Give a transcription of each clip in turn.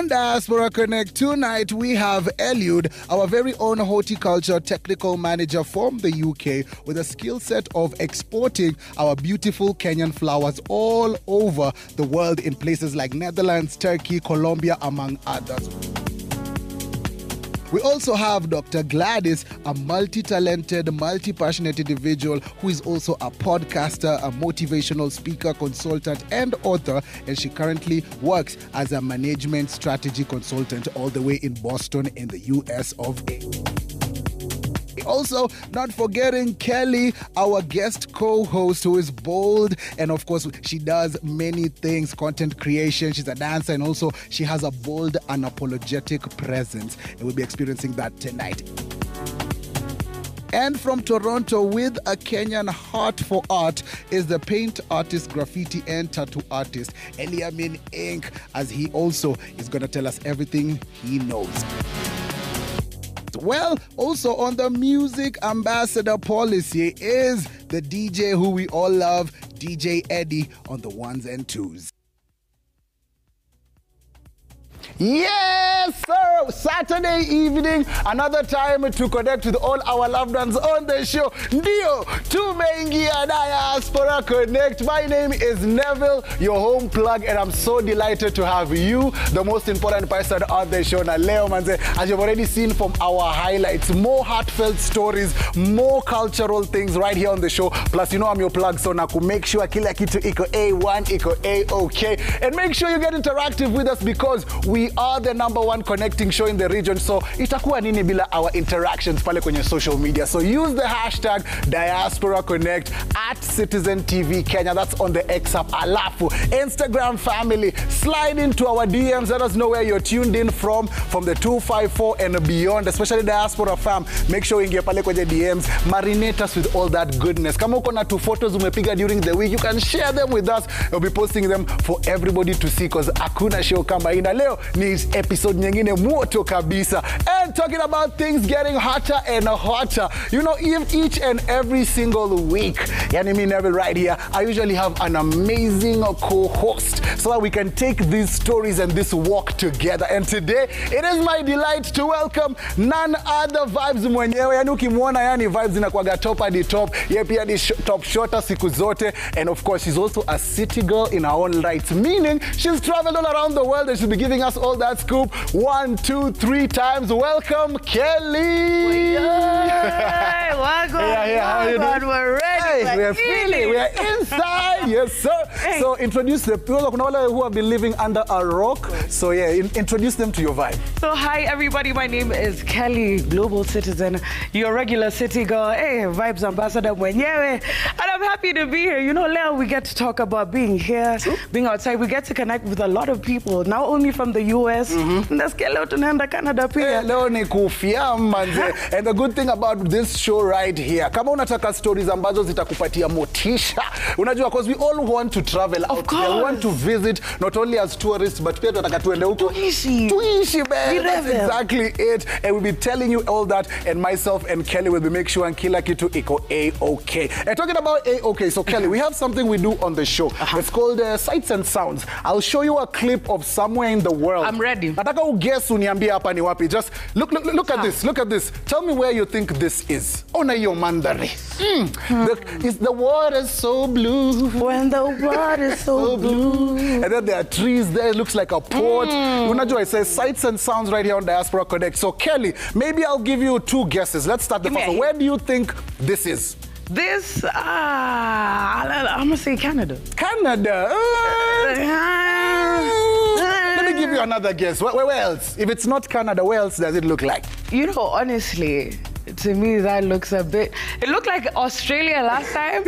On Diaspora Connect tonight, we have Eliud, our very own horticulture technical manager from the UK, with a skill set of exporting our beautiful Kenyan flowers all over the world in places like Netherlands, Turkey, Colombia, among others. We also have Dr. Gladys, a multi-talented, multi-passionate individual who is also a podcaster, a motivational speaker, consultant, and author, and she currently works as a management strategy consultant all the way in Boston in the US of A. Also, not forgetting Kelly, our guest co-host, who is bold, and of course, she does many things, content creation, she's a dancer, and also she has a bold, unapologetic presence, and we'll be experiencing that tonight. And from Toronto, with a Kenyan heart for art, is the paint artist, graffiti, and tattoo artist, Eliamin Inc., as he also is going to tell us everything he knows. Well, also on the music ambassador policy is the DJ who we all love, DJ Eddie, on the ones and twos. Yes, sir! Saturday evening, another time to connect with all our loved ones on the show. Ndio, tumeingia Diaspora Connect. My name is Neville, your home plug, and I'm so delighted to have you, the most important person on the show. Na leo manze, as you've already seen from our highlights, more heartfelt stories, more cultural things right here on the show. Plus, you know I'm your plug, so na make sure kila kitu iko A1, iko A-OK. And make sure you get interactive with us because we are the #1 connecting show in the region, so itakuwa nini bila our interactions pale kwenye social media. So use the hashtag Diaspora Connect at Citizen TV Kenya. That's on the X app. Alafu Instagram family, slide into our DMs. Let us know where you're tuned in from the 254 and beyond, especially Diaspora fam. Make sure ingie pale kwenye DMs, marinate us with all that goodness. Kama uko na 2 photos umepiga during the week, you can share them with us. We'll be posting them for everybody to see because hakuna show kama ina leo ni episode nyingine moto kabisa. And talking about things getting hotter and hotter, you know, each and every single week, yani me Neville right here, I usually have an amazing co-host so that we can take these stories and this walk together. And today, it is my delight to welcome none other Vibes mwenyewe. Yani ukimwona yani Vibes inakuwaga top at the top. Yeye pia ni top shotter siku zote. And of course, she's also a city girl in her own right, meaning she's traveled all around the world and she'll be giving us all that scoop 1, 2, 3 times. Welcome, Kelly. We're ready. Hey, we're feeling. We're inside. Yes, sir. Hey. So introduce the people who have been living under a rock. So yeah, introduce them to your vibe. So hi everybody, my name is Kelly, global citizen, your regular city girl, hey, Vibes ambassador mwenyewe, and I'm happy to be here. You know, Leo, we get to talk about being here, being outside. We get to connect with a lot of people, not only from the US, Canada pia. And the good thing about this show right here, kama unataka stories ambazo zitakupatia motisha, unajua, because we all want to travel out there. We want to visit not only as tourists, but pia tunataka tuende huko. Tuishi, man. That's exactly it. And we'll be telling you all that, and myself and Kelly will be make sure and kila kitu iko A-OK. And talking about A-OK, so Kelly, we have something we do on the show. It's called Sights and Sounds. I'll show you a clip of somewhere in the world. I'm ready. Nataka uguess uniambie hapa ni wapi. Just look at this. Look at this. Tell me where you think this is. Ona hiyo mandhari. The water is so blue. When the water is so blue. And then there are trees there. It looks like a port. Unajua, it says Sights and Sounds right here on Diaspora Connect. So Kelly, maybe I'll give you 2 guesses. Let's start the first one. Where do you think this is? This, I'm gonna say Canada. Canada? Let me give you another guess. Where else? If it's not Canada, where else does it look like? You know, honestly, to me, that looks a bit... It looked like Australia last time,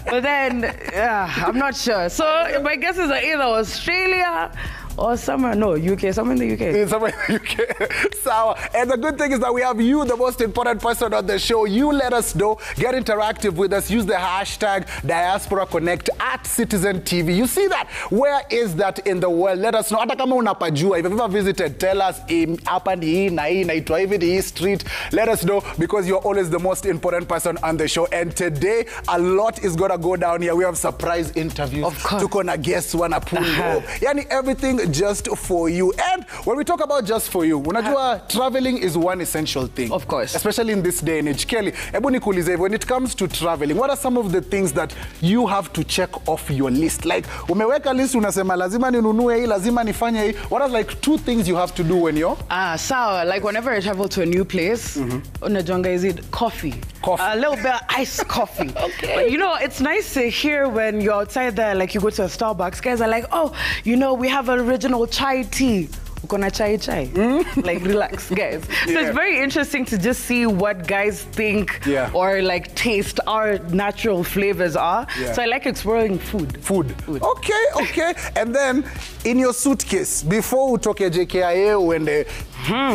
but then, I'm not sure. So my guesses are either Australia or somewhere, no, UK, somewhere in the UK. Somewhere in the UK. So, and the good thing is that we have you, the most important person on the show. You let us know, get interactive with us, use the hashtag Diaspora Connect at Citizen TV. You see that? Where is that in the world? Let us know. Hata kama unapajua, if you've ever visited, tell us, hapa ni hii na hii naitwa hivi ni hii street. Let us know, because because you're always the most important person on the show. And today, a lot is gonna go down here. We have surprise interviews. Of course. Tuko na guests wanna pull up. Yani everything just for you. And when we talk about just for you, unajua traveling is one essential thing. Of course. Especially in this day and age. Kelly, ebu nikuulize, when it comes to traveling, what are some of the things that you have to check off your list? Like, umeweka list unasema lazima ninunue hii, lazima nifanye hii. What are like 2 things you have to do when you're... So like whenever I travel to a new place, unajonga is it coffee? A little bit of iced coffee. Okay. But you know, it's nice to hear when you're outside there, like you go to a Starbucks, guys are like, oh, you know, we have original chai tea. Ukona chai chai. Like, relax, guys. So it's very interesting to just see what guys think or like taste our natural flavors are. So I like exploring food. Food. Okay. And then in your suitcase, before utoke JKIA uende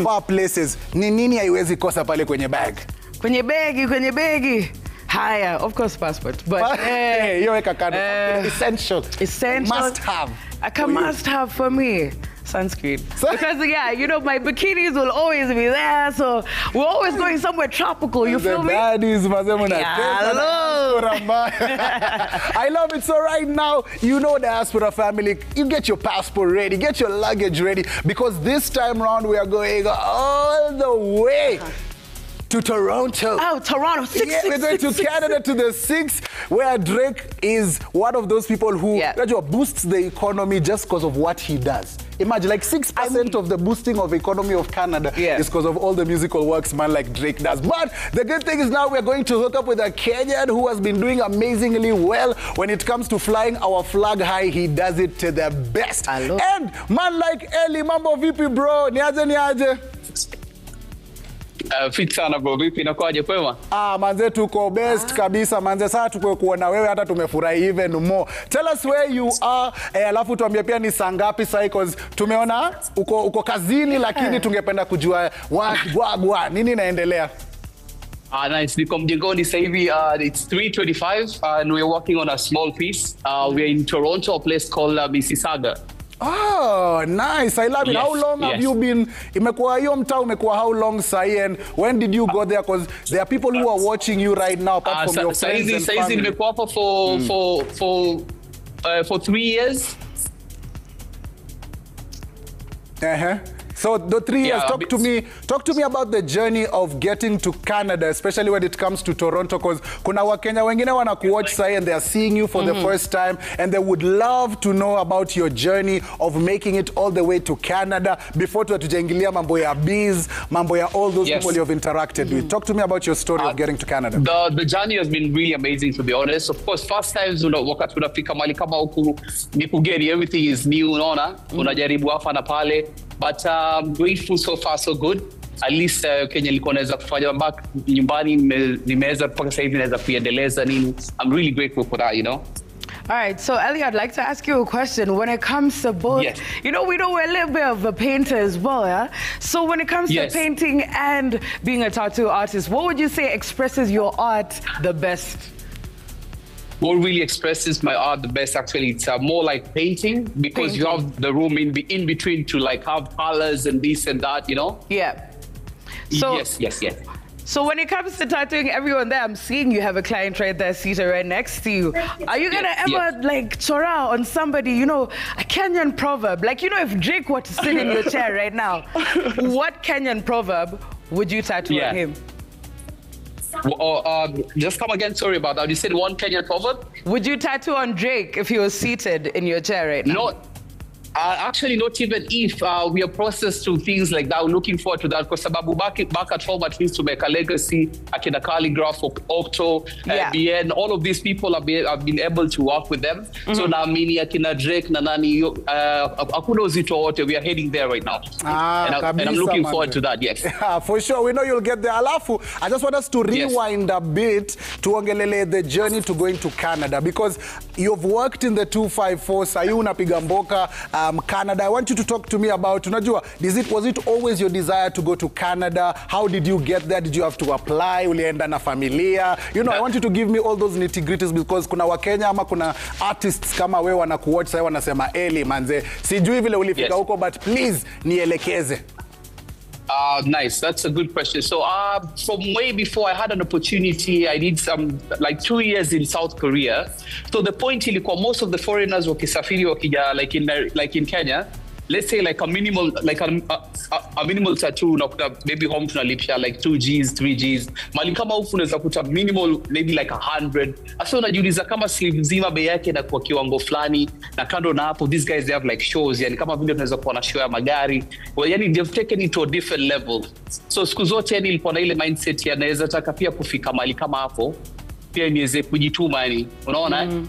far places, ni nini haiwezi kosa pale kwenye bag? Kwenye begi. Higher, of course, passport. But essential. Must have. A must have for me. Sunscreen. Because yeah, you know, my bikinis will always be there, so we're always going somewhere tropical, you feel me? I love it. So right now, you know, Diaspora family, you get your passport ready, get your luggage ready, because this time around we are going all the way to Toronto. Oh, Toronto. We're going to Canada, to the 6, where Drake is one of those people who boosts the economy just because of what he does. Imagine, like 6% of the boosting of economy of Canada is because of all the musical works man like Drake does. But the good thing is now we're going to hook up with a Kenyan who has been doing amazingly well when it comes to flying our flag high. He does it to the best. And man like Eli, mambo vipi bro? Niaje? Fit sana bro, vipi inakuaje kwema? Manze tuko best kabisa manze, saa tuko kuona wewe hata tumefurahi even more. Tell us where you are, alafu tuambie pia ni saa ngapi sasa, because tumeona uko kazini lakini tungependa kujua nini inaendelea. Nice. Niko mjengoni sasa hivi, it's 3:25 and we're working on a small piece. We're in Toronto, a place called Mississauga. Oh, nice. I love it. How long have you been? Imekuwa hiyo mtaa umekuwa how long sahi, and when did you go there? Because there are people who are watching you right now apart from your friends and family. Nimekuwa hapo for 3 years. So the 3 years, talk to me about the journey of getting to Canada, especially when it comes to Toronto, because kuna Wakenya wengine wana kuwatch sahi and they are seeing you for the first time and they would love to know about your journey of making it all the way to Canada before tujaingilia mambo ya bees, mambo ya all those people you have interacted with. Talk to me about your story of getting to Canada. The journey has been really amazing, to be honest. Of course, first times wakati unafika mahali kama huku ni kugeni, everything is new, unaona, unajaribu hapa na pale. But I'm grateful so far, so good. At least Kenya nilikuwa naweza kufanya back nyumbani, nimeweza mpaka sasa hivi naweza kuendeleza nini. I'm really grateful for that, you know. All right, so Ellie, I'd like to ask you a question. When it comes to both, you know, we know we're a little bit of a painter as well, yeah? So when it comes to painting and being a tattoo artist, what would you say expresses your art the best? What really expresses my art the best, actually, it's more like painting, because you have the room in between to like have colors and this and that, you know? Yeah. So, yes. So when it comes to tattooing, everyone there, I'm seeing you have a client right there seated right next to you. Are you gonna ever like chora on somebody, you know, a Kenyan proverb? Like, you know, if Drake were to sit in your chair right now, what Kenyan proverb would you tattoo on him? Just come again, sorry about that. You said one Kenyan proverb? Would you tattoo on Drake if he was seated in your chair right now? No. Actually, not even if we are processed to things like that. We're looking forward to that because sababu back at home, at least to make a legacy. Akina Calligraph, Octo, BN, all of these people have been able to work with them. So naamini akina Drake na nani hakuna uzito wote. We are heading there right now, and I'm looking forward to that. Yes, for sure. We know you'll get there. Alafu, I just want us to rewind a bit to ongelele the journey to going to Canada, because you've worked in the 254. Sayu unapiga mboka. Canada. I want you to talk to me about, unajua, was it always your desire to go to Canada? How did you get there? Did you have to apply? Ulienda na familia? You know, I want you to give me all those nitty-gritties, because kuna Wakenya ama kuna artists kama wewe wanakuwatch sasa wanasema Eli manze, sijui vile ulifika huko, but please nielekeze. Nice. That's a good question. So from way before, I had an opportunity. I did some like 2 years in South Korea. So the point ilikuwa most of the foreigners wakisafiri wakija like in Kenya, let's say like a minimal tattoo unakuta maybe home tunalipia like 2Gs 3Gs mali kama huku unaweza kuta minimal maybe like 100. Asa unajiuliza kama sleeve nzima bei yake na kwa kiwango fulani, na kando na hapo these guys they have like shows, yani kama vile tunaweza kuwa na show ya magari, well, yani they've taken it to a different level. So siku zote yani ilikuwa na ile mindset ya naweza taka pia kufika mali kama hapo pia niweze kujituma, yani unaona.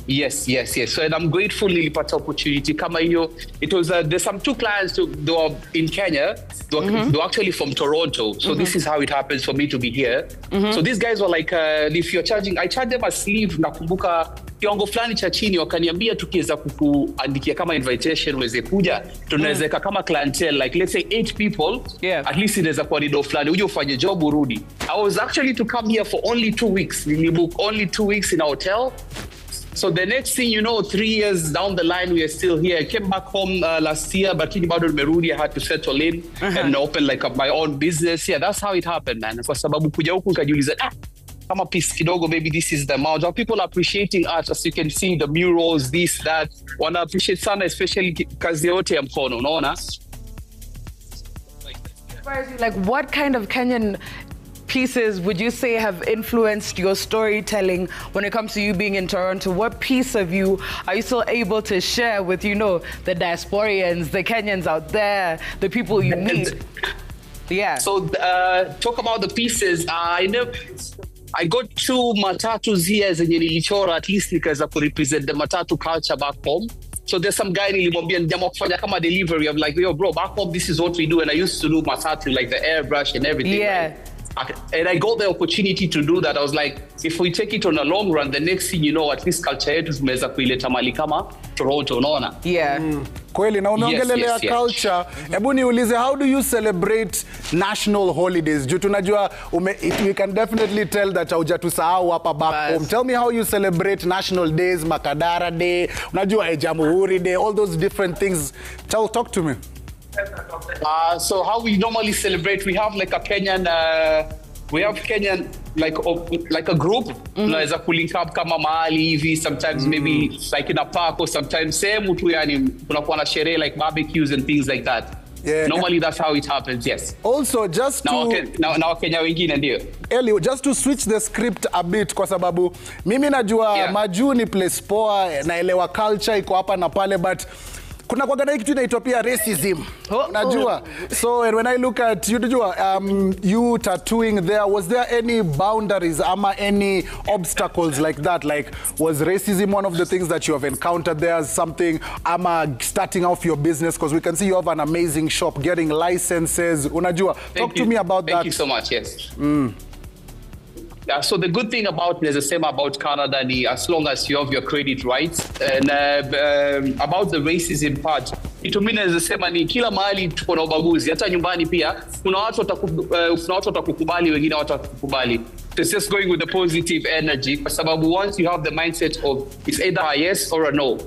Yes. So and I'm grateful nilipata opportunity kama hiyo. It was there's some 2 clients they were in Kenya. They were actually from Toronto. So this is how it happens for me to be here. So these guys were like if you're charging, I charge them a sleeve, nakumbuka kiwango fulani cha chini, wakaniambia tukiweza kukuandikia kama invitation uweze kuja tunawezeka kama clientele like let's say 8 people, at least inaweza kuwa ni do fulani uje ufanye job urudi. I was actually to come here for only 2 weeks. We booked only 2 weeks in a hotel. So the next thing you know, 3 years down the line, we are still here. I came back home last year, but bado nimerudi, I had to settle in and open like my own business. Yeah, that's how it happened, man. Kwa sababu kuja huku nikajiuliza, kama piece kidogo, maybe this is the amount. People are appreciating art, as you can see, the murals, this, that. Wana appreciate sana, especially kazi yote ya mkono, unaona? Like, what kind of Kenyan pieces would you say have influenced your storytelling when it comes to you being in Toronto? What piece of you are you still able to share with, you know, the diasporians, the Kenyans out there, the people you meet? Yeah. So talk about the pieces. I got 2 matatus here zenye nilichora, at least nikaweza kurepresent the matatu culture back home. So there's some guy nilimwambia nijamaa kufanya kama delivery. I'm like, yo bro, back home this is what we do, and I used to do matatu like the airbrush and everything. Yeah. Right? And I got the opportunity to do that. I was like, if we take it on a long run, the next thing you know, at least culture yetu tumeweza kuileta mali kama Toronto, unaona? Yeah. Kweli, na umeongelelea culture. Hebu niulize, how do you celebrate national holidays? Juu tunajua we can definitely tell that haujatusahau hapa back home. Tell me how you celebrate national days, Makadara Day, unajua Jamhuri Day, all those different things. Talk to me. So how we normally celebrate, we have like a Kenyan like a group. Unaweza kulink up kama mahali hivi, sometimes maybe like in a park, or sometimes sehemu tu yani kunakuwa na sherehe like barbecues and things like that. Yeah. Normally that's how it happens, yes. Also just to na Kenya wengine ndio. Eli, just to switch the script a bit, kwa sababu mimi najua Majuu ni place poa, naelewa culture iko hapa na pale, but kuna kwa gana kitu inaitwa pia racism. Unajua? So when I look at you tattooing there, was there any boundaries ama any obstacles like that? Like, was racism one of the things that you have encountered there as something ama starting off your business? Because we can see you have an amazing shop, getting licenses. Unajua? Talk to me about that. Thank you so much, yes. So the good thing about Canada, as long as you have your credit rights, and about the racism part, ito mimi naweza sema ni kila mahali tuko na ubaguzi, hata nyumbani pia kuna watu watakukubali, wengine watakukubali. It's just going with the positive energy, kwa sababu once you have the mindset of it's either a yes or a no,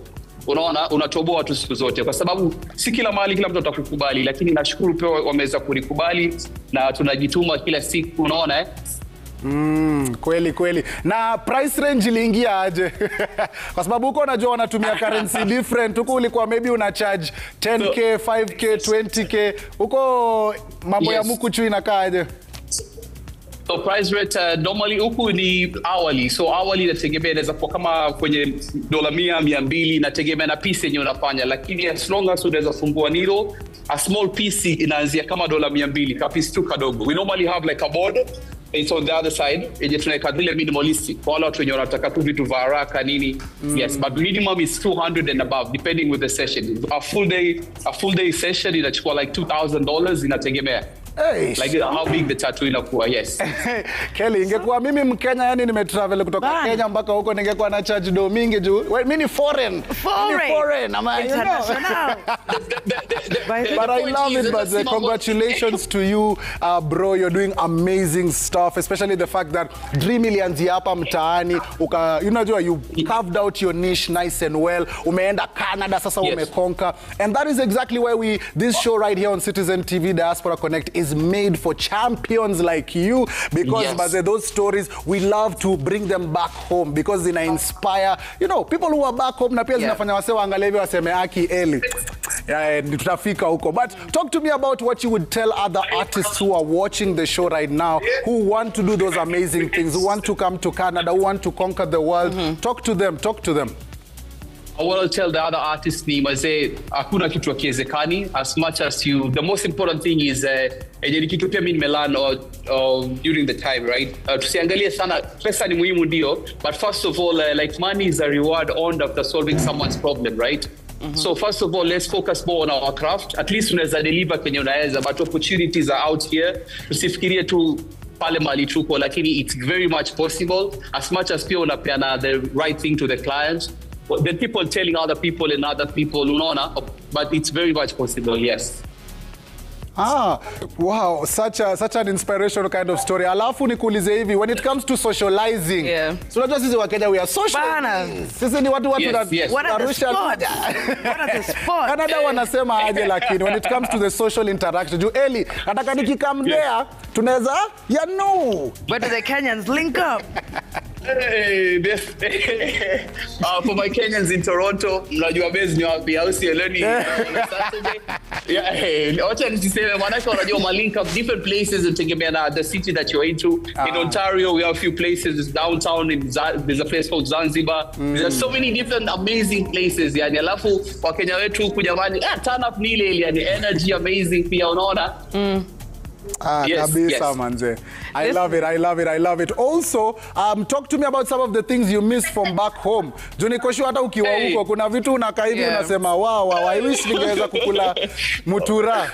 unaona unatoboa tu siku zote, kwa sababu si kila mahali kila mtu atakukubali, lakini nashukuru pia wameweza kunikubali na tunajituma kila siku, unaona Kweli. Na price range iliingia aje? Kwa sababu huko unajua wanatumia currency different. Huko ulikuwa maybe una charge 10k, 5k, 20k. Huko mambo ya mukuchu inakaa aje? So price rate normally huku ni hourly. So hourly inategemea, inaweza kuwa kama kwenye $100, $200, inategemea na piece yenye unafanya. Lakini as long as unaweza fungua nilo, a small piece inaanzia kama $200, ka piece tu kadogo. We normally have like a board. It's on the other side. Yenye tunaweka vile minimalistic. Kwa wale watu wenye wanataka tu vitu vya haraka nini. Yes, but minimum is 200 and above depending with the session. A full day session inachukua like $2,000, inategemea. Hey. Like how big the tattoo inakuwa, yes. Kelly, ingekuwa mimi Mkenya yani nimetravel kutoka Kenya mpaka huko ningekuwa na charge do mingi juu. Mimi ni foreign. Foreign. International. But I love it, but congratulations to you, bro. You're doing amazing stuff, especially the fact that Dream ilianzia hapa mtaani. You carved out your niche nice and well. Umeenda Canada, sasa umekonka. And that is exactly why this show right here on Citizen TV, Diaspora Connect, is made for champions like you, because those stories, we love to bring them back home because they inspire, people who are back home na pia zinafanya wase waangalie waseme aki Eli. Tutafika huko. But talk to me about what you would tell other artists who are watching the show right now, who want to do those amazing things, who want to come to Canada, who want to conquer the world. Talk to them. What I'll tell the other artists ni mazee, hakuna kitu hakiwezekani, as much as you, the most important thing is yenye kitu pia mimi nimelearn during the time, right? Tusiangalie sana pesa ni muhimu ndio, but first of all like money is a reward earned after solving someone's problem, right? So first of all, let's focus more on our craft. At least unaweza deliver kwenye unaweza, but opportunities are out here. Tusifikirie tu pale mali tuko, lakini it's very much possible, as much as pia unapeana the right thing to the clients. The people telling other people and other people, but it's very much possible, yes. Wow, such an inspirational kind of story. Alafu nikuulize hivi, when it comes to socializing, so unajua sisi wa Kenya we are social. Sisi ni watu What are the sports? Canada wanasema aje, lakini when it comes to the social interaction, juu Eli, nataka nikikam there, tunaweza, where do the Kenyans link up? For my Kenyans in Toronto, unajua base ni wapi? Au si eleni on Saturday? Wacha niseme manake unajua ma link up different places utegemea na the city that you're into. In Ontario we have a few places downtown, there's a place called Zanzibar. There's so many different amazing places yani. Alafu kwa Kenya wetu huku jamani, turn up ni ile yani energy amazing pia unaona. Kabisa manze. I love it. Also, talk to me about some of the things you miss from back home. Juni kosho hata ukiwa huko kuna vitu unakaa hivi unasema wow, I wish ningeweza kukula mutura.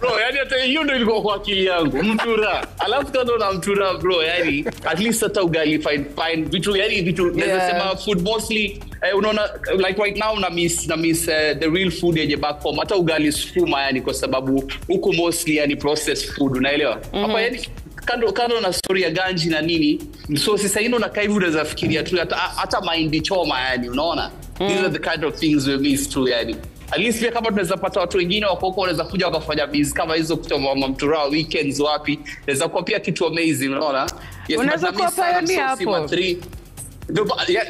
Bro, yani hata hiyo ndio ilikuwa kwa akili yangu, mutura. Alafu kando na mutura bro, yani at least hata ugali fine vitu yani vitu naweza sema food mostly unaona like right now na miss the real food yenye back home, hata ugali sukuma yani, kwa sababu huko mostly yani processed food, unaelewa? Hapa yani kando na story ya ganji na nini, so sasa hino na kaivu unaweza fikiria tu hata mahindi choma yani, unaona? These are the kind of things we miss too yani. At least pia kama tunaweza pata watu wengine wako huko wanaweza kuja wakafanya biz kama hizo kutoa mtura weekends wapi, naweza kuwa pia kitu amazing, unaona? Unaweza kuwa pioneer hapo.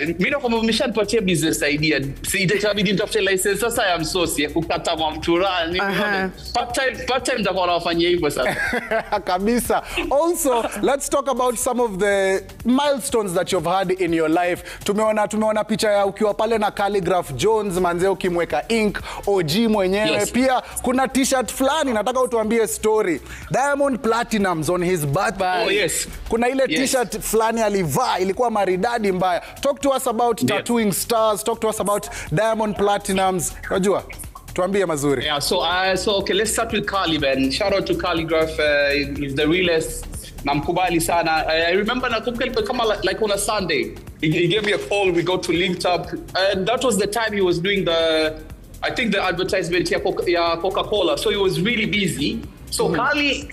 Mimi na kama nimeshanipatia business idea, itabidi nitafute license sasa ya msosi ya kukata mamtura ni part time ndio nafanya hivyo sasa. Kabisa. Also, let's talk about some of the milestones that you've had in your life. Tumeona picha ya ukiwa pale na Calligraph Jones manze ukimweka ink OG mwenyewe. Pia kuna t-shirt fulani nataka utuambie story. Diamond Platinumz on his birthday. Kuna ile t-shirt fulani alivaa ilikuwa maridadi mbaya. Talk to us about tattooing stars. Talk to us about Diamond Platinumz. Unajua? Tuambie mazuri. So okay, let's start with Kali, man. Shout out to Calligraph. He's the realest. Namkubali sana. I remember nakumbuka kama like on a Sunday. He gave me a call, we got to linked up. And that was the time he was doing the advertisement ya Coca-Cola. So he was really busy. So Kali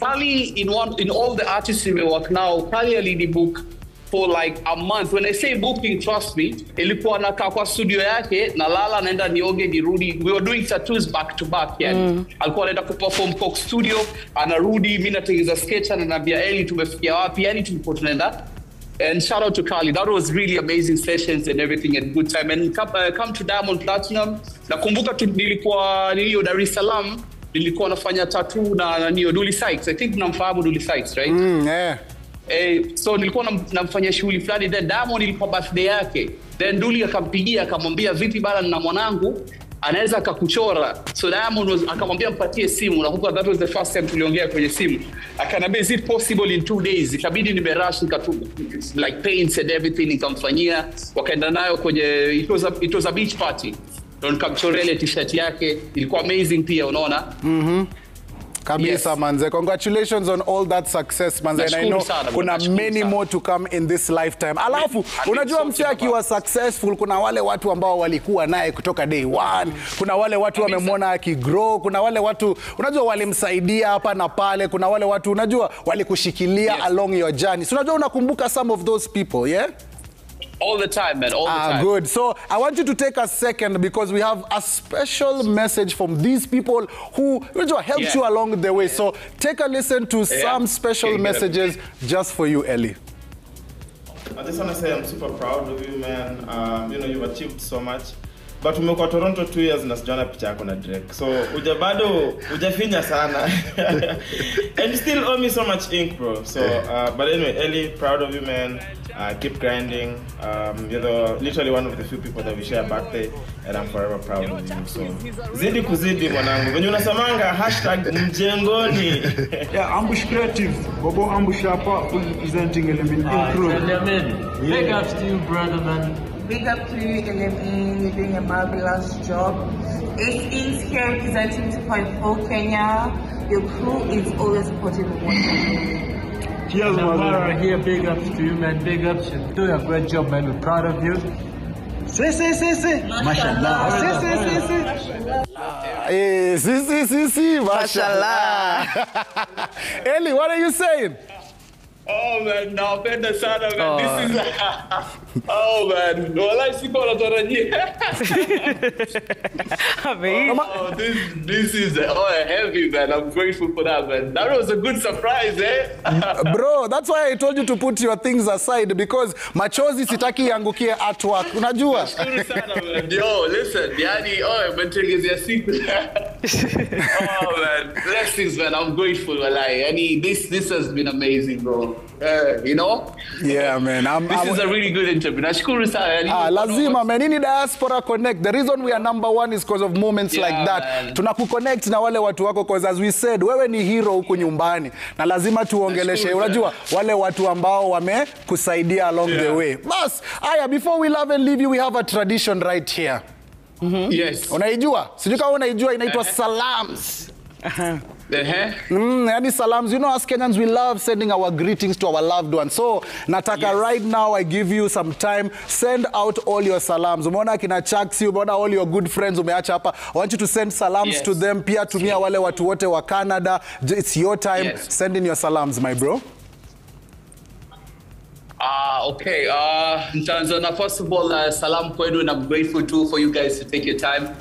in all the artists we work now, Kali already book for like a month. When I say booking, trust me, ilikuwa nakaa kwa studio yake, nalala naenda nioge nirudi. We were doing tattoos back to back yani. Alikuwa anaenda kuperform Coke studio, anarudi, mimi natengeza sketch ananiambia Eli tumefikia wapi? Yani tulikuwa tunaenda. And shout out to Kali. That was really amazing sessions and everything and good time. And come to Diamond Platinum. Nakumbuka nilikuwa Dar es Salaam, nilikuwa nafanya tattoo na Dully Sykes. I think namfahamu Dully Sykes, right? So nilikuwa namfanya shughuli fulani, then Diamond ilikuwa birthday yake, then Dully akampigia akamwambia vipi bana na mwanangu anaweza akakuchora. So Diamond akamwambia mpatie simu, nakumbuka that was the first time tuliongea kwenye simu. Akaniambia is it possible in 2 days? Ikabidi nimerush like paints and everything nikamfanyia, wakaenda nayo kwenye it was a beach party. Don kamchorele t-shirt yake ilikuwa amazing pia, unaona? Kabisa manze. Congratulations on all that success manze. And I know kuna many more to come in this lifetime. Alafu unajua mse akiwa successful kuna wale watu ambao walikuwa naye kutoka day one. Kuna wale watu wamemwona akigrow, kuna wale watu unajua walimsaidia hapa na pale, kuna wale watu unajua walikushikilia along your journey. So unajua unakumbuka some of those people, yeah? All the time, man. All the time. Good. So I want you to take a second because we have a special message from these people who helped you along the way. So take a listen to some special messages just for you, Ellie. I just want to say I'm super proud of you, man. You know, you've achieved so much. But umekuwa Toronto 2 years na sijaona picha yako na Drake. So hujafinya sana. And you still owe me so much ink, bro. So but anyway, Ellie, proud of you, man. Keep grinding. You're literally one of the few people that we share a birthday, and I'm forever proud of you. So zidi kuzidi mwanangu. When unasamanga #mjengoni. Yeah, Ambush Creative. Bobo Ambush hapa presenting Element Improve. Big ups to you, brother, man. Big up to you, LME. You're doing a marvelous job. Ace here representing 2.4 Kenya. Your crew is always supportive of one another. Cheers, Mara here. Big ups to you, man. Big ups. You're doing a great job, man. We're proud of you. Say. Mashallah. Say. Mashallah. Ellie, what are you saying? Oh man, napenda sana man. This is oh man. Wala siko natarajia. This is heavy, man. I'm grateful for that, man. That was a good surprise, eh? Bro, that's why I told you to put your things aside because machozi sitaki yangukie artwork. Unajua? Nashukuru sana, man. Yo, listen, yani umetengezea siku. Oh man, blessings, man. I'm grateful, walai. Yani this has been amazing, bro. You know? Yeah, man. This is a really good interview. Nashukuru sana. Lazima, man. Ini Diaspora Connect. The reason we are #1 is because of moments like that. Tunakuconnect na wale watu wako because as we said, wewe ni hero huku nyumbani. Na lazima tuongeleshe. Unajua, wale watu ambao wamekusaidia along the way. Bas, aya, before we love and leave you, we have a tradition right here. Yes. Unaijua? Sijui kama unaijua, inaitwa salams. Yani salams, you know, as Kenyans we love sending our greetings to our loved ones. So nataka right now I give you some time, send out all your salams. Umeona kina Chaksi, umeona all your good friends umeacha hapa. I want you to send salams to them. Pia tumia wale watu wote wa Canada. It's your time. Send in your salams, my bro. Okay. Tanzania, first of all, salam kwenu, and I'm grateful too for you guys to take your time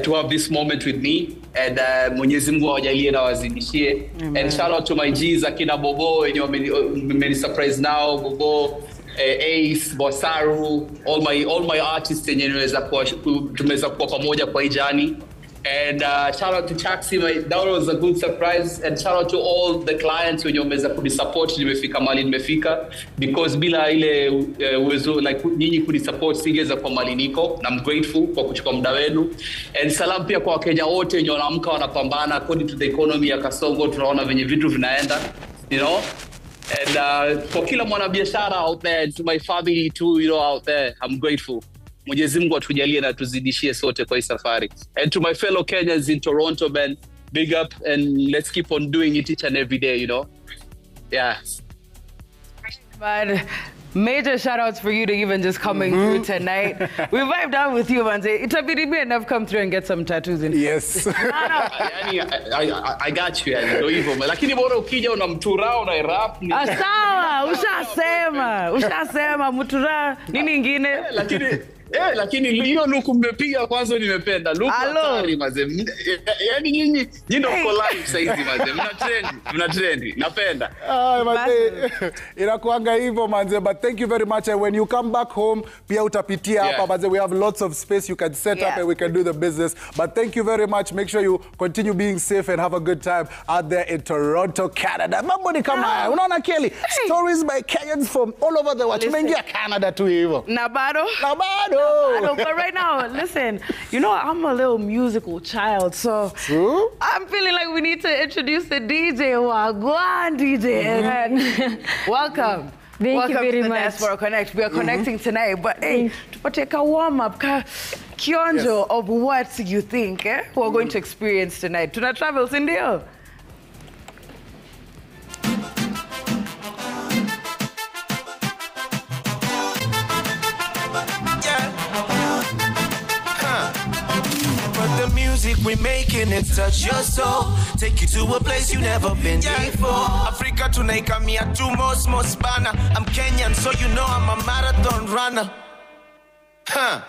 to have this moment with me. And Mwenyezi Mungu awajalie na wazidishie. And shout out to my G's akina Bobo wenye wameni surprise now, Bobo, Ace, Bosaru, all my artists wenye tumeweza kuwa pamoja kwa hii journey. And shout out to Chaksi, that was a good surprise. And shout out to all the clients wenye wameweza kunisupport nimefika mali nimefika, because bila ile uwezo like nyinyi kunisupport singeweza kwa mali niko, na I'm grateful kwa kuchukua muda wenu. And salam pia kwa Wakenya wote wenye wanaamka wanapambana according to the economy ya Kasongo, tunaona venye vitu vinaenda, you know. And for kila mwanabiashara out there, to my family too, you know, out there, I'm grateful. Mwenyezi Mungu atujalie na tuzidishie sote kwa hii safari. And to my fellow Kenyans in Toronto, man, big up, and let's keep on doing it each and every day, you know? Yeah. But major shout outs for you to even just coming through tonight. We vibed out with you, man. Itabidi me enough come through and get some tattoos in. Yes. I got you, yani. Ndio hivyo. Lakini bora ukija unamtura una rap. Sawa, ushasema mutura nini ingine? Lakini hiyo look mmepiga kwanza nimependa. Look hatari mazee. Yaani nyinyi ndio mko live sasa hizi mazee. Mna trend. Napenda. Mazee. Inakuanga hivyo mazee, but thank you very much. And when you come back home, pia utapitia hapa mazee. We have lots of space you can set up and we can do the business. But thank you very much. Make sure you continue being safe and have a good time out there in Toronto, Canada. Mambo ni kama haya. Unaona Kelly? Stories by Kenyans from all over the world. Tumeingia Canada tu hivyo. Na bado. But right now, listen, you know, I'm a little musical child, so I'm feeling like we need to introduce the DJ. Wagwan DJ. And welcome. Thank you very to much. Diaspora Connect. We are connecting tonight, but hey, to take a warm-up, kionjo of what you think we're going to experience tonight. Tuna travel, Cindy? we making it touch your soul. Take you to a place you never been before. Africa tunaikamia tu most bana. I'm Kenyan, so you know I'm a marathon runner. Huh.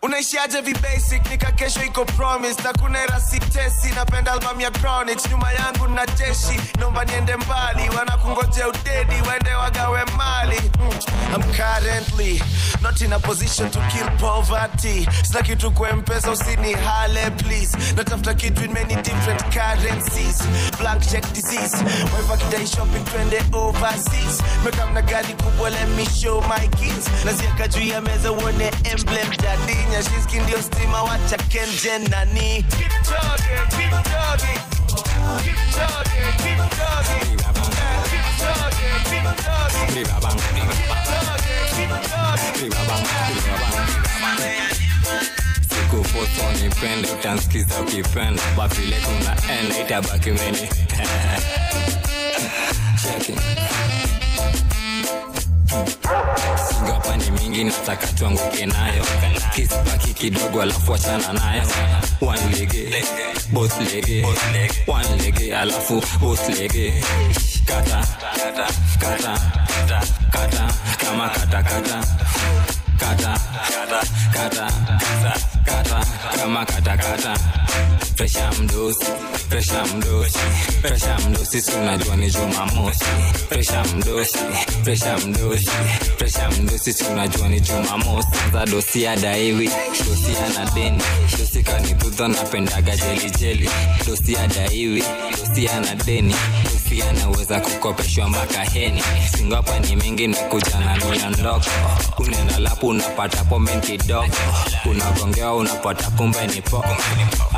Unaishiaje vi basic, nika kesho iko promise. Na kuna era sitesi, napenda album ya Chronics. Nyuma yangu na jeshi, nomba niende mbali. Wana kungoje udedi, wende wagawe mali. I'm currently not in a position to kill poverty. Sina kitu kwa mpesa usini hale please. Natafuta kitu in many different currencies. Blank check disease, waiva kidai shopping twende overseas. Meka mna gari kubwa, let me show my kids. Naziaka juu ya meza uone emblem jadinya. Shisky ndio stima wacha kenje nani. Keep talking, keep talking. Keep talking, keep talking. Keep talking, keep talking. Keep talking, siku foto nipende utansikiza ukipenda. Bafile kuna enda itabaki meni. Checking. Singapa ni mingi nataka tuanguke nayo. Kisipaki kidogo alafu achana nayo. One leg, both leg. One leg alafu both leg. Kata, kata, kata, kata, kama kata, kata. Kata, kata, kata, kata, kama kata, kata. Fresha mdosi, fresha mdosi, fresha mdosi, tunajua ni Jumamosi. Fresha mdosi, fresha mdosi, fresha mdosi, tunajua ni Jumamosi. Za dosi ya daiwi, dosi ya nadeni, dosi kanitudha napendaga jeli jeli. Dosi ya daiwi, dosi ya nadeni, dosi ya naweza kukopeshwa mpaka heni. Singapa ni mingi nikuja na miondoko. Unenda lapu unapata pombe kidogo. Unagongewa unapata kumbe ni poko.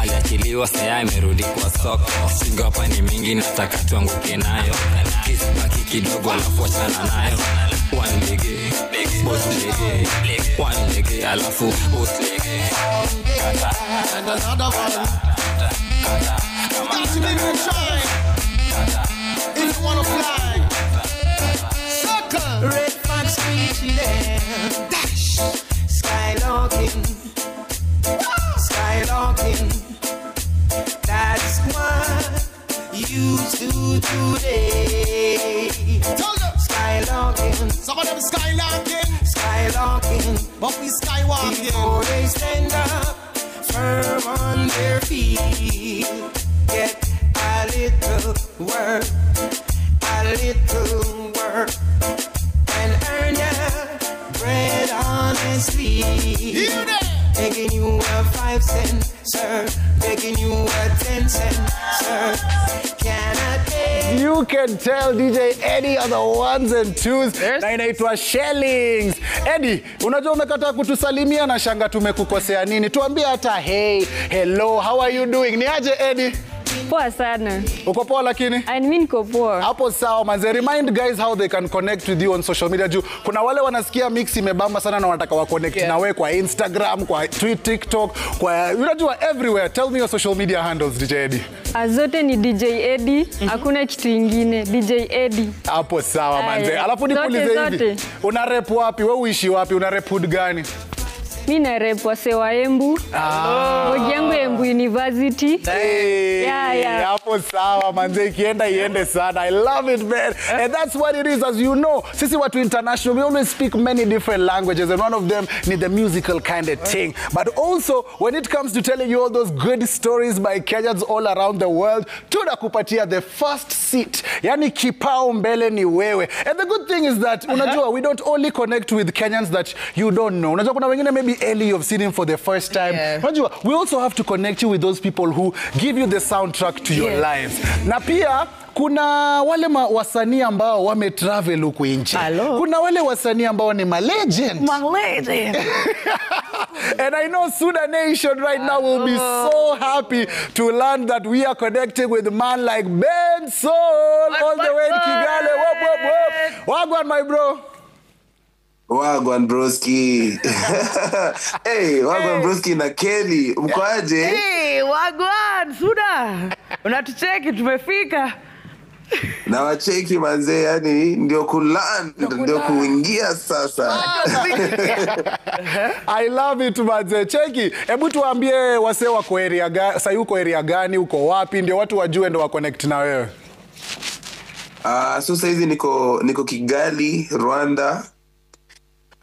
Aliachiliwa saya imerudi kwa soko. Singapa ni mingi nataka tuanguke nayo. Kisipaki kidogo alafu achana nayo. One leg, both leg. One leg alafu both leg. Kata, and another one. Kata, got to make it shine. If you wanna fly. Circle. Red flag screeching there. Dash. Skylarking. Skylarking. That's what you do today. Skylarking. Some of them skylarking. Skylarking. But we skywalking. Before they stand up firm on their feet. Get a little work. A little work. And earn your bread honestly. You there? Begging you a 5 cent, sir. Begging you a 10 cent, sir. Cannot pay. You can tell DJ Eddie are the ones and twos. Na inaitwa Shellings. Eddie, unajua umekataa kutusalimia na shanga tumekukosea nini? Tuambie hata hey, hello, how are you doing? Ni aje Eddie? Poa sana. Uko poa lakini? I mean niko poa. Hapo sawa manze. Remind guys how they can connect with you on social media. Juu kuna wale wanasikia mix imebamba sana na wanataka wa connect na wewe kwa Instagram, kwa Twitter, TikTok, kwa unajua everywhere. Tell me your social media handles DJ Eddie. Azote ni DJ Eddie, hakuna kitu kingine. DJ Eddie. Hapo sawa manze. Alafu nikuulize hivi. Una rap wapi? Wewe uishi wapi? Una rap hood gani? Mimi na rap wa Sewa Embu. Wodi yangu Embu University. Hapo sawa manze, ikienda iende sana. I love it man. And that's what it is, as you know. Sisi watu international, we always speak many different languages and one of them need the musical kind of thing. But also when it comes to telling you all those good stories by Kenyans all around the world, tunakupatia the first seat. Yani kipao mbele ni wewe. And the good thing is that unajua we don't only connect with Kenyans that you don't know. Unajua kuna wengine maybe Ellie, you've seen him for the first time. Unajua we also have to connect you with those people who give you the soundtrack to your lives. Na pia kuna wale wasanii ambao wametravel huku nje. Kuna wale wasanii ambao ni legend. Legend. And I know Sudan Nation right now will be so happy to learn that we are connecting with a man like Benson all the way in Kigali. Whoop, whoop, whoop. Wagwan, my bro. Wagwan broski. Hey, Wagwan broski na Kelly. Mkoaje? Hey, Wagwan, Suda. Unatucheki tumefika. Na wacheki manze, yani ndio kuland, ndio kuingia sasa. I love it manze. Cheki, hebu tuambie wase wako area gani, sasa uko area gani, uko wapi, ndio watu wajue ndio wa connect na wewe. So saizi niko Kigali, Rwanda.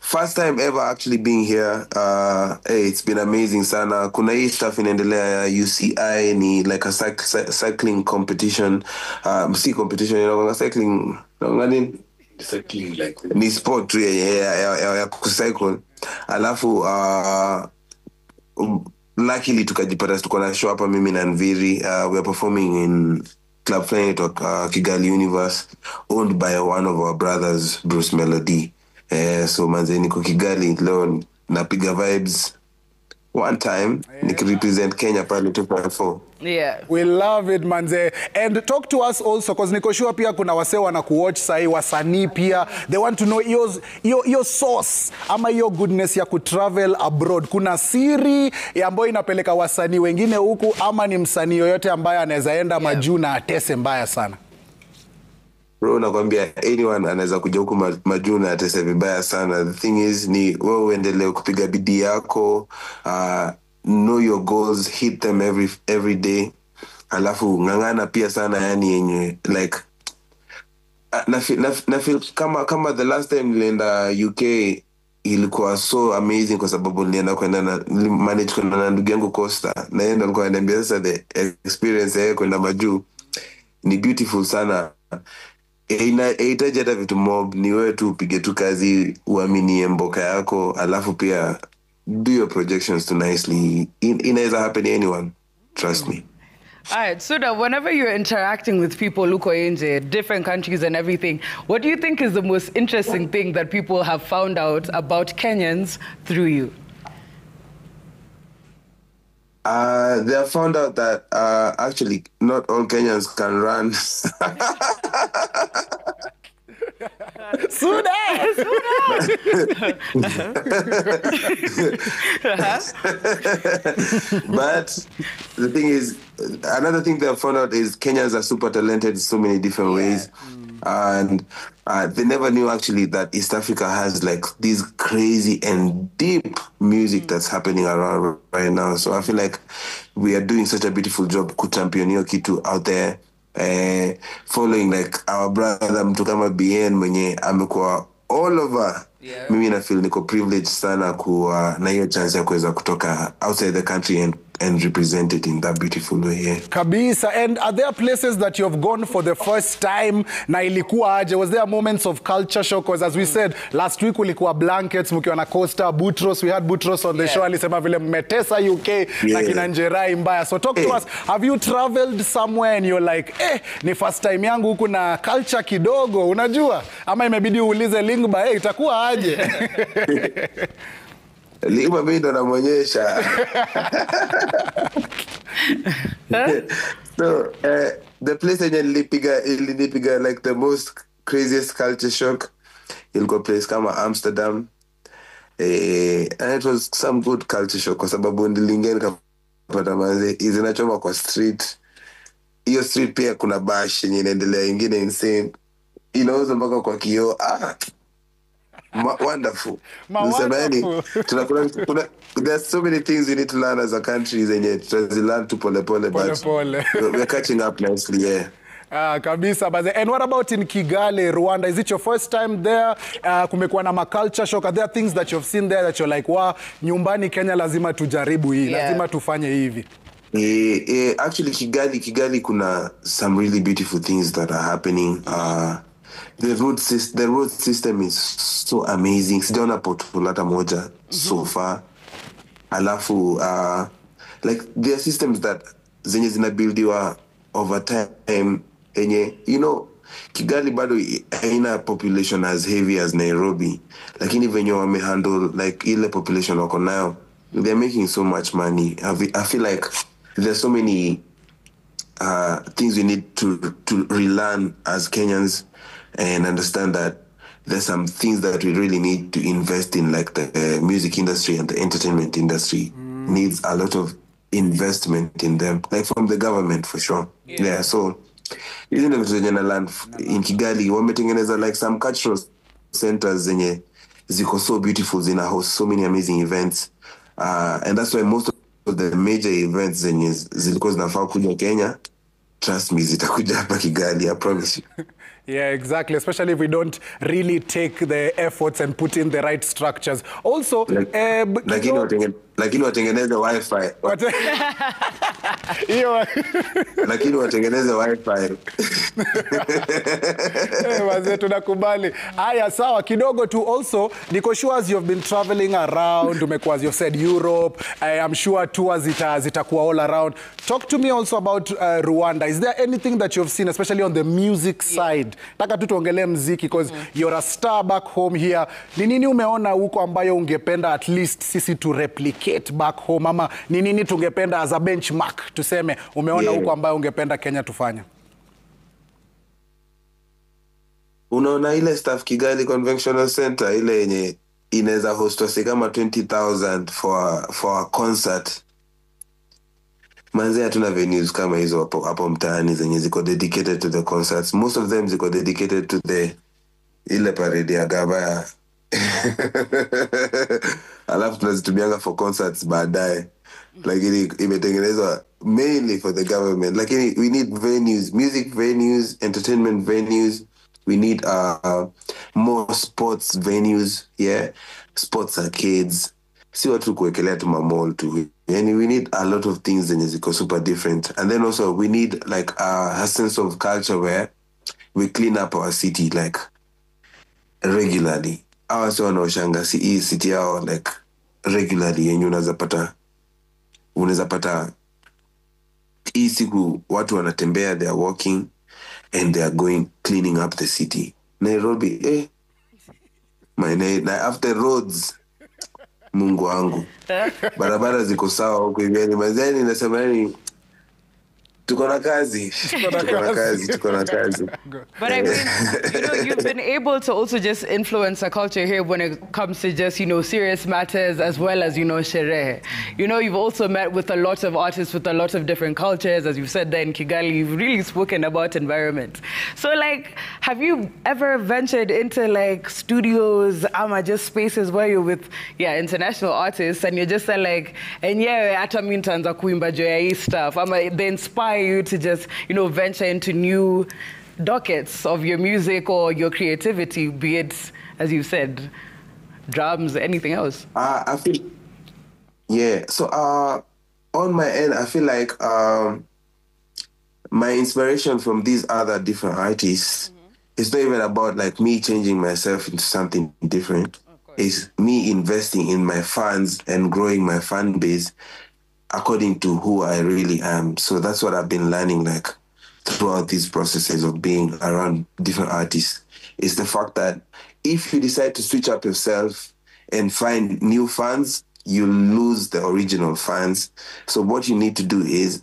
First time ever actually being here. Hey, it's been amazing sana. Kuna hii stuff inaendelea ya UCI, ni like a cycling competition. Si competition, you know, cycling like ni sport tu ya kucycle. Alafu luckily tukajipata tuko na show hapa mimi na Nviri. We are performing in Club Planet Kigali Universe, owned by one of our brothers, Bruce Melody. So manze niko Kigali leo napiga vibes one time, represent Kenya pale 2.4. Yeah. We love it manze. And talk to us also, because niko sure pia kuna wase wana kuwatch sahi, wasanii pia. They want to know your source ama your goodness ya kutravel abroad. Kuna siri ambayo inapeleka wasanii wengine huku, ama ni msanii yoyote ambaye anaweza enda majuu na atese mbaya sana? Bro, nakwambia anyone anaweza kuja huku majuu na atese vibaya sana. The thing is ni wewe uendelee kupiga bidii yako, know your goals, hit them every day. Alafu ngangana pia sana, yani yenye like na feel kama the last time nilienda UK ilikuwa so amazing kwa sababu nilienda manage kwenda na ndugu yangu Costa, na yeye ndo alikuwa ananiambia sasa the experience yake kwenda majuu ni beautiful sana. Haitaji hata vitu mob, ni wewe tu upige tu kazi, uaminie mboka yako, alafu pia do your projections too nicely. Inaweza happen anyone, trust me. All right, Suda, whenever you're interacting with people who are in different countries and everything, what do you think is the most interesting thing that people have found out about Kenyans through you? They have found out that actually not all Kenyans can run. Suda! But the thing is, another thing they have found out is Kenyans are super talented in so many different ways. And they never knew actually that East Africa has like this crazy and deep music that's happening around right now. So I feel like we are doing such a beautiful job kuchampionio kitu out there. Following like our brother mtu kama BN mwenye amekuwa all over. Mimi na feel niko privileged sana kuwa na hiyo chance ya kuweza kutoka outside the country and represent it in that beautiful way. Yeah. Kabisa. And are there places that you have gone for the first time na ilikuwa aje? Was there moments of culture shock? Because as we said, last week ulikuwa Blankets, mkiwa na Costa, Boutros, we had Boutros on the show, alisema vile mmetesa UK na kina Njerai mbaya. So talk to us, have you traveled somewhere and you're like, ni first time yangu huku na culture kidogo, unajua? Ama imebidi uulize Lingba, itakuwa aje? Lima mimi ndo namonyesha. So the place yenye nilipiga like the most craziest culture shock ilikuwa place kama Amsterdam, and it was some good culture shock kwa sababu niliingia nikapata manze izinachoma kwa street. Hiyo street pia kuna bash yenye inaendelea ingine insane, inaweza mpaka kwa kioo. Wonderful. There's so many things we need to learn as a country zenye learn to pole, but we're catching up nicely, yeah. Kabisa baze. And what about in Kigali, Rwanda? Is it your first time there? Kumekuwa na culture shock. Are there things that you've seen there that you're like, wow, nyumbani Kenya lazima tujaribu hii, lazima tufanye hivi? Actually Kigali kuna some really beautiful things that are happening. The road system is so amazing. Sijaona pothole hata moja so far. Alafu like there are systems that zenye zinabuildiwa over time enye, you know, Kigali bado haina population as heavy as Nairobi, lakini venye wamehandle like ile population wako nayo, they're making so much money. I feel like there's so many things we need to relearn as Kenyans and understand that there's some things that we really need to invest in, like the music industry and the entertainment industry needs a lot of investment in them, like from the government for sure. Yeah, so hizi ndio vitu zenye na land in Kigali. Wametengeneza like some cultural centers zenye ziko so beautiful, zina host so many amazing events, and that's why most of the major events zenye zilikuwa zinafaa kuja Kenya, trust me, zitakuja hapa Kigali, I promise you. Yeah, exactly. Especially if we don't really take the efforts and put in the right structures. Also, lakini watengeneze wifi. Lakini watengeneze wifi. Wazee tunakubali. Haya, sawa kidogo tu. Also, niko sure as you've been traveling around, umekuwa, as you've said, Europe. I'm sure tours zitakuwa all around. Talk to me also about Rwanda. Is there anything that you've seen, especially on the music side? Taka tu tuongelee muziki, because you're a star back home here. Ni nini umeona huko ambayo ungependa at least sisi to replicate back home, ama ni nini tungependa as a benchmark tuseme umeona huko ambayo ungependa Kenya tufanye? Unaona ile staff Kigali Conventional Center ile yenye inaweza hostwa kama 20,000 for a concert. Manze hatuna venues kama hizo hapo mtaani zenye ziko dedicated to the concerts. Most of them ziko dedicated to ile parade ya Gavaya. Alafu tunazitumianga for concerts baadaye. Lakini imetengenezwa mainly for the government. Lakini we need venues, music venues, entertainment venues. We need more sports venues, yeah, sports arcades. Si watu kuwekelea tu mamall tu. And we need a lot of things zenye ziko super different. And then also we need like a sense of culture where we clean up our city like regularly. Our so wanaoshanga city yao like regularly, yenye unaweza pata hii siku watu wanatembea, they are walking and they are going cleaning up the city. Nairobi, after roads, Mungu wangu. Barabara ziko sawa huko hivi, mazeni nasema yani tuko na kazi. But I mean, you've been able to also just influence a culture here when it comes to just, serious matters as well as, sherehe. You've also met with a lot of artists with a lot of different cultures. As you've said there in Kigali, you've really spoken about environment. So, like, have you ever ventured into, like, studios, just spaces where you're with, international artists, and you're just like, and hata mimi nitaanza kuimba juu ya hii stuff, they inspire you to just, venture into new dockets of your music or your creativity, be it, as you said, drums, anything else? I feel, so on my end, I feel like my inspiration from these other different artists, it's not even about like me changing myself into something different. It's me investing in my fans and growing my fan base according to who I really am. So that's what I've been learning like throughout these processes of being around different artists. Is the fact that if you decide to switch up yourself and find new fans, you lose the original fans. So what you need to do is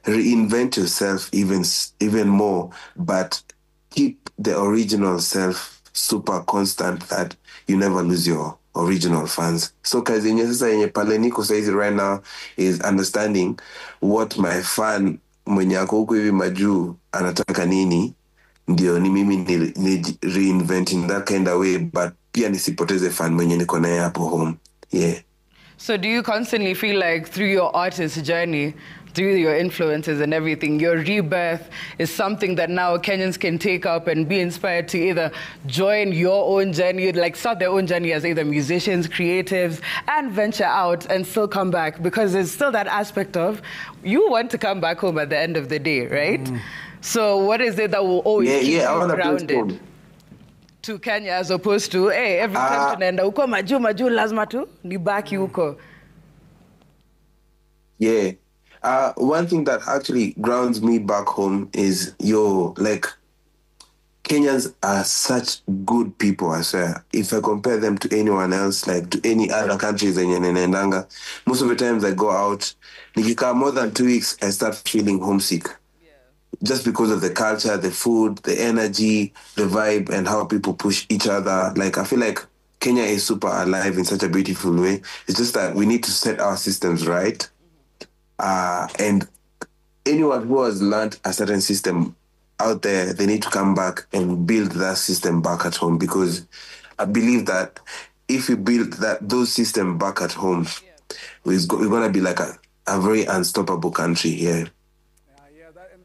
reinvent yourself even more, but keep the original self super constant, that you never lose your original fans. So kazi yenye sasa yenye pale niko saizi right now is understanding what my fan mwenye ako huko hivi majuu anataka nini, ndio ni mimi ni reinvent in that kind of way, but pia nisipoteze fan mwenye niko naye hapo home. Yeah. So do you constantly feel like through your artist journey, through your influences and everything, your rebirth is something that now Kenyans can take up and be inspired to either join your own journey, like start their own journey as either musicians, creatives, and venture out and still come back? Because there's still that aspect of you want to come back home at the end of the day, right? So what is it that will always keep you grounded to Kenya, as opposed to, hey, every time tunaenda huko maju lazima tu nibaki huko? Yeah. One thing that actually grounds me back home is, like, Kenyans are such good people, I swear. If I compare them to anyone else, like to any other countries in Nendanga, most of the times I go out, nikikaa more than 2 weeks, I start feeling homesick. Just because of the culture, the food, the energy, the vibe, and how people push each other. Like, I feel like Kenya is super alive in such a beautiful way. It's just that we need to set our systems right. And anyone who has learned a certain system out there, they need to come back and build that system back at home, because I believe that if we build those systems back at home, we're going to be like a very unstoppable country here.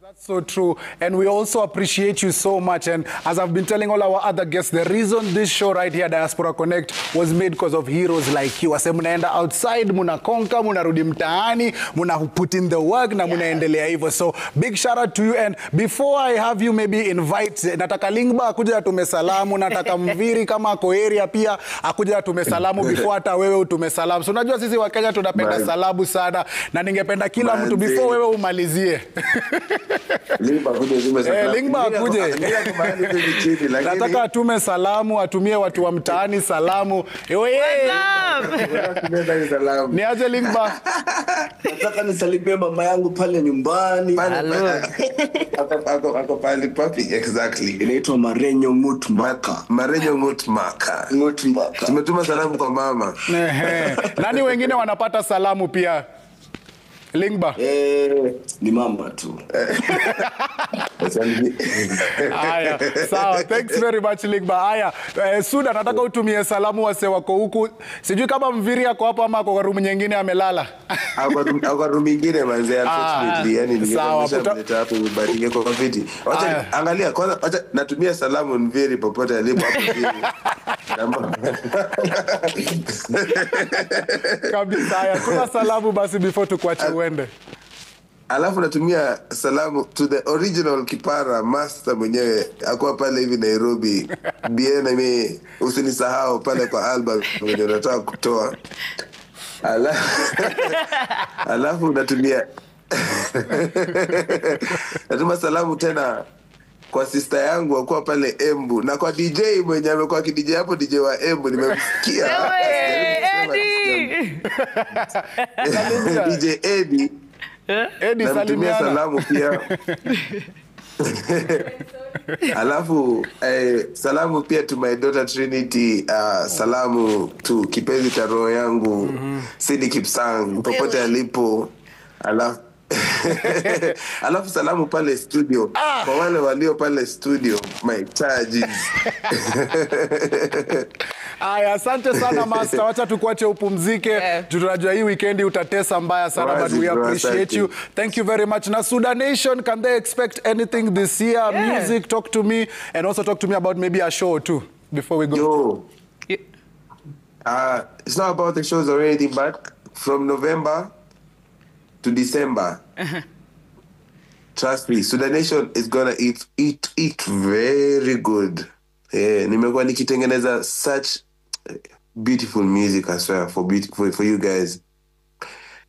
That's so true. And we also appreciate you so much. And as I've been telling all our other guests, the reason this show right here, Diaspora Connect, was made because of heroes like you. Ase munaenda outside, muna konka, muna rudi mtaani, muna put in the work, na muna endelea hivyo. So big shout out to you. And before I have you maybe invite, nataka Lingba akuja atume salamu, nataka Mviri kama ako area pia akuja atume salamu before hata wewe utume salamu. So unajua sisi wa Kenya tunapenda salamu sana, na ningependa kila mtu before wewe umalizie. Lingba akuje. Nataka atume salamu, atumie watu wa mtaani salamu. Ni aje Lingba? Nataka nisalimie mama yangu pale nyumbani. Ako pale papi, exactly. Inaitwa Marenyo Ngutmaka. Marenyo Ngutmaka. Tumetuma salamu kwa mama. Nani wengine wanapata salamu pia? Lingba? Ni mama tu. Aya, sawa. Thanks very much Lingba. Aya, Suda nataka utumie salamu wase wako huku. Sijui kama Mviri yako hapa ama kwa room nyingine amelala. Kwa room nyingine manze, unfortunately. Yani ningemsha hapo bariki kwa viti. Wacha angalia kwanza, wacha natumia salamu Mviri popote alipo hapo hivi. Kabisa. Aya, kuna salamu basi before tukuache uende. Alafu natumia salamu to the original Kipara master mwenyewe akuwa pale hivi Nairobi. Biena mimi usinisahau pale kwa album mwenye nataka kutoa. Alafu natumia salamu tena kwa sister yangu akuwa pale Embu, na kwa DJ mwenye amekuwa DJ hapo, DJ wa Embu nimemsikia. DJ Eddie. Salimia salamu pia. Alafu salamu pia to my daughter Trinity, salamu to kipenzi cha roho yangu Sidi Kipsang popote alipo. Alafu salamu pale studio kwa wale walio pale studio, my charges. Aya, asante sana master. Wacha tukuache upumzike. Tunajua hii weekend utatesa mbaya sana, but we appreciate you. Thank you very much. Na Sudan Nation, can they expect anything this year? Music, talk to me, and also talk to me about maybe a show too before we go. It's not about the shows or anything, but from November to December, trust me, Sudan Nation is gonna eat very good. Nimekuwa nikitengeneza such beautiful music as well for you guys,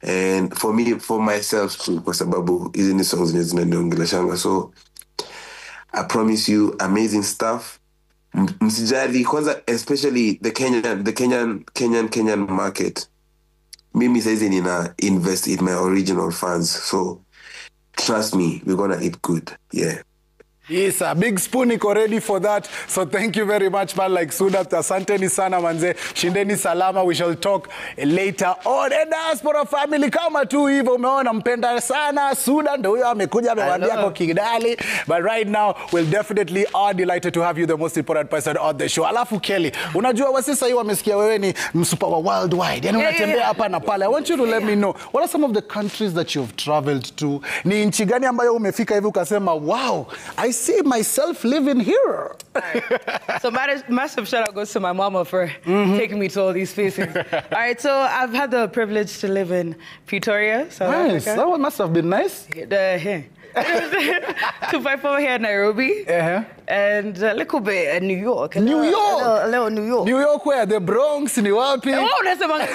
and for me, for myself too, kwa sababu hizi ni songs zinaniongeleshanga. So I promise you amazing stuff. Msijali kwanza, especially the Kenyan market. Mimi saizi nina invest in my original fans, so trust me, we're gonna eat good. Yes, a big spoon iko ready for that. So thank you very much, man. Like Suda, asanteni sana manze. Shindeni salama. We shall talk later on. And Diaspora family, kama tu hivyo umeona mpenda sana Suda, ndio huyo amekuja amewaambia kwa Kidali. But right now, we'll definitely are delighted to have you, the most important person on the show. Alafu Kelly, unajua wasisa hii wamesikia wewe ni msupa wa worldwide. Yani unatembea hapa na pale. I want you to let me know, what are some of the countries that you've traveled to? Ni nchi gani ambayo umefika hivi ukasema, wow, I see myself living here. So massive shout out goes to my mama for taking me to all these places. All right, so I've had the privilege to live in Pretoria, South Africa. That must have been nice. 254 here in Nairobi. And a little bit in New York. New York? A little New York. New York where? The Bronx, New York? Oh, that's the Bronx,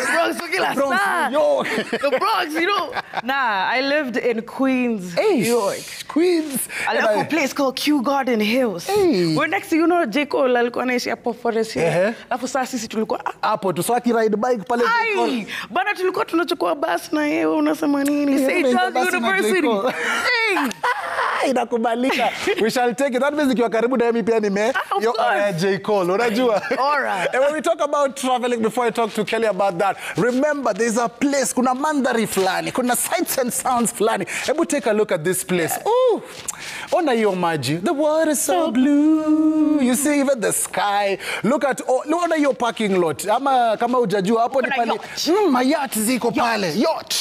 New York. The Bronx, you know. Nah, I lived in Queens, New York. Queens. A little place called Kew Garden Hills. We're next to, you know, J. Cole, alikuwa naishi hapo Forest Hill. Alafu saa sisi tulikuwa hapo tuswaki ride bike pale. Ai, bana tulikuwa tunachukua bus na yeye unasema nini? St. John's University. Inakubalika. We shall take it. That means ikiwa karibu na mimi pia nime J. Cole, unajua? Alright. And when we talk about traveling, before I talk to Kelly about that, remember there's a place, kuna mandhari fulani, kuna sights and sounds fulani. Hebu take a look at this place. Ooh. Ona hiyo maji. The water is so blue. You see even the sky. Look at ona hiyo parking lot. Ama kama hujajua hapo ni pale. Mayat ziko pale. Yacht.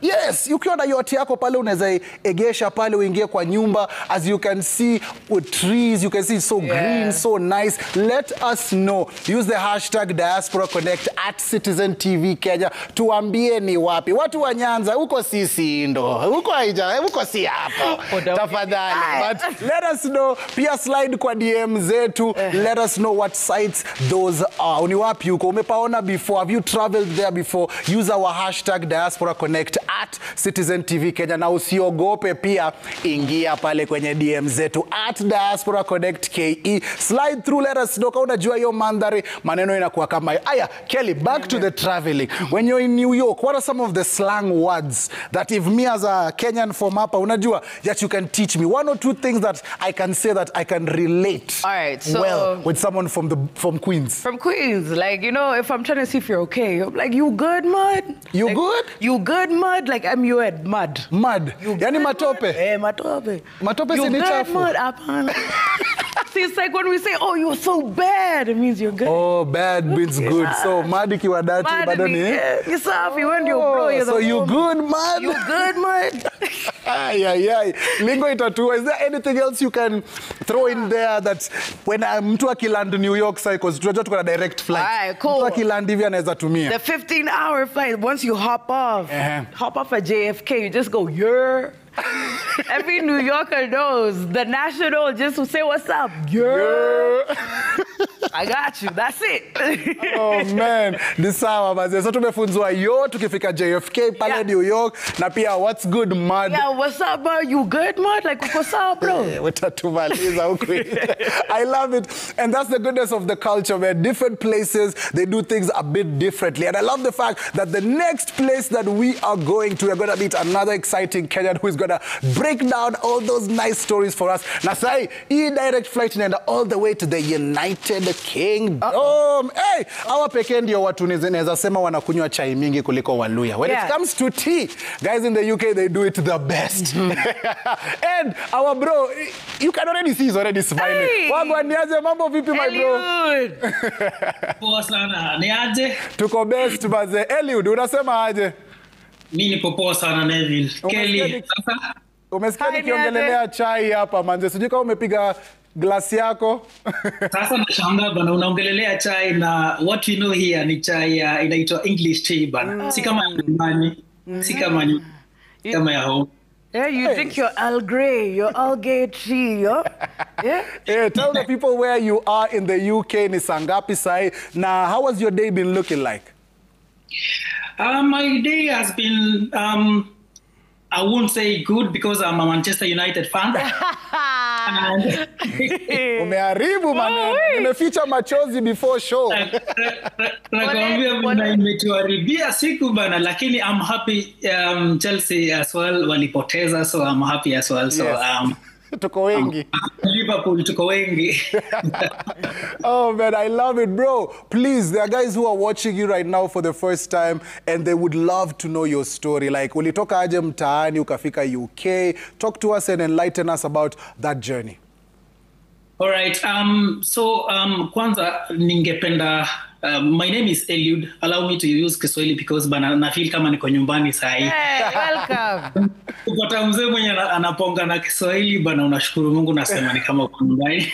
Yes, ukiona yacht yako pale unaweza egesha pale uingie kwa nyumba. As you can see with trees, you can see it's so green, so nice. Let us know. Use the hashtag Diaspora Connect at Citizen TV Kenya. Tuambie ni wapi. Watu wa Nyanza, huko sisi ndo. Huko si hapo. Tafadhali. But let us know. Pia slide kwa DM zetu. Let us know what sites those are. Ni wapi huko? Umepaona before? Have you traveled there before? Use our hashtag Diaspora Connect at Citizen TV Kenya. Na usiogope pia ingia pale kwenye DM zetu at Diaspora Connect KE. Slide through, let us know. Kama unajua hiyo mandhari, maneno inakuwa kama aya. Kelly, back to the traveling. When you're in New York, what are some of the slang words that if me as a Kenyan from hapa, unajua, that you can teach me? One or two things that I can say that I can relate well with someone from Queens. From Queens, like, you know, if I'm trying to see if you're okay, I'm like, you good, mud? You like, good? You good, mud? Like, I'm you at mud. Mud? Yani matope? Matope. Matope you si ni chafu? mud? Apana. See, it's like when we say, oh, you're so bad, it means you're good. Oh, bad means good. So, mad ikiwa dati, bado ni? You're safi, when you're bro, you're so you good, mud? You good, mud? Ay. Lingo itatua. Is there anything else you can throw in there that when mtu akiland New York cycles, tunajua tuko na direct flight. Alright, cool. Mtu akiland hivi anaweza tumia. The 15-hour flight, once you hop off at JFK, you just go, Every New Yorker knows. The national just will say, what's up? I got you. That's it. Oh, man. Ni sawa, maze. So tumefunzwa yo, tukifika JFK, pale New York. Na pia, what's good, mud? Yeah, what's up, bro? You good, mud? Like, what's up, bro? I love it. And that's the goodness of the culture, where different places, they do things a bit differently. And I love the fact that the next place that we are going to, we're going to meet another exciting Kenyan who is going to break down all those nice stories for us. Na sai, direct flight inaenda all the way to the United Kingdom. Hey, hawa pekee ndio watu naweza sema wanakunywa chai mingi kuliko Waluya. When it comes to tea, guys in the UK, they do it the best. And our bro, you can already see he's already smiling. Wagwa niaje, mambo vipi, my bro? Poa sana, niaje? Tuko best, baze. Eliud, unasema aje? Mimi nipo poa sana, Neville. Kelly, sasa? Umesikia nikiongelelea chai hapa, manze. Sijui kama umepiga glasi yako. Sasa nashangaa bana, unaongelelea chai na what we know here ni chai inaitwa English tea bana. Si kama nyumbani, si kama kama ya home. Yeah, you drink your Earl Grey, your Earl Grey tea, yeah? Tell the people where you are in the UK, ni sangapi sai. Now, how has your day been looking like? My day has been, I won't say good because I'm a Manchester United fan. Umeharibu maneno. Nimeficha machozi before show. Nakwambia bana, imetuharibia siku bana, lakini I'm happy Chelsea as well walipoteza, so I'm happy as well. So tuko wengi. Liverpool tuko wengi. Oh man, I love it, bro. Please, there are guys who are watching you right now for the first time and they would love to know your story. Like, ulitoka aje mtaani ukafika UK? Talk to us and enlighten us about that journey. All right. Kwanza ningependa my name is Eliud. Allow me to use Kiswahili because bana na feel kama niko nyumbani saa hii. Hey, welcome. Kupata mzee mwenye anaponga na Kiswahili bana, unashukuru Mungu, nasema ni kama uko nyumbani.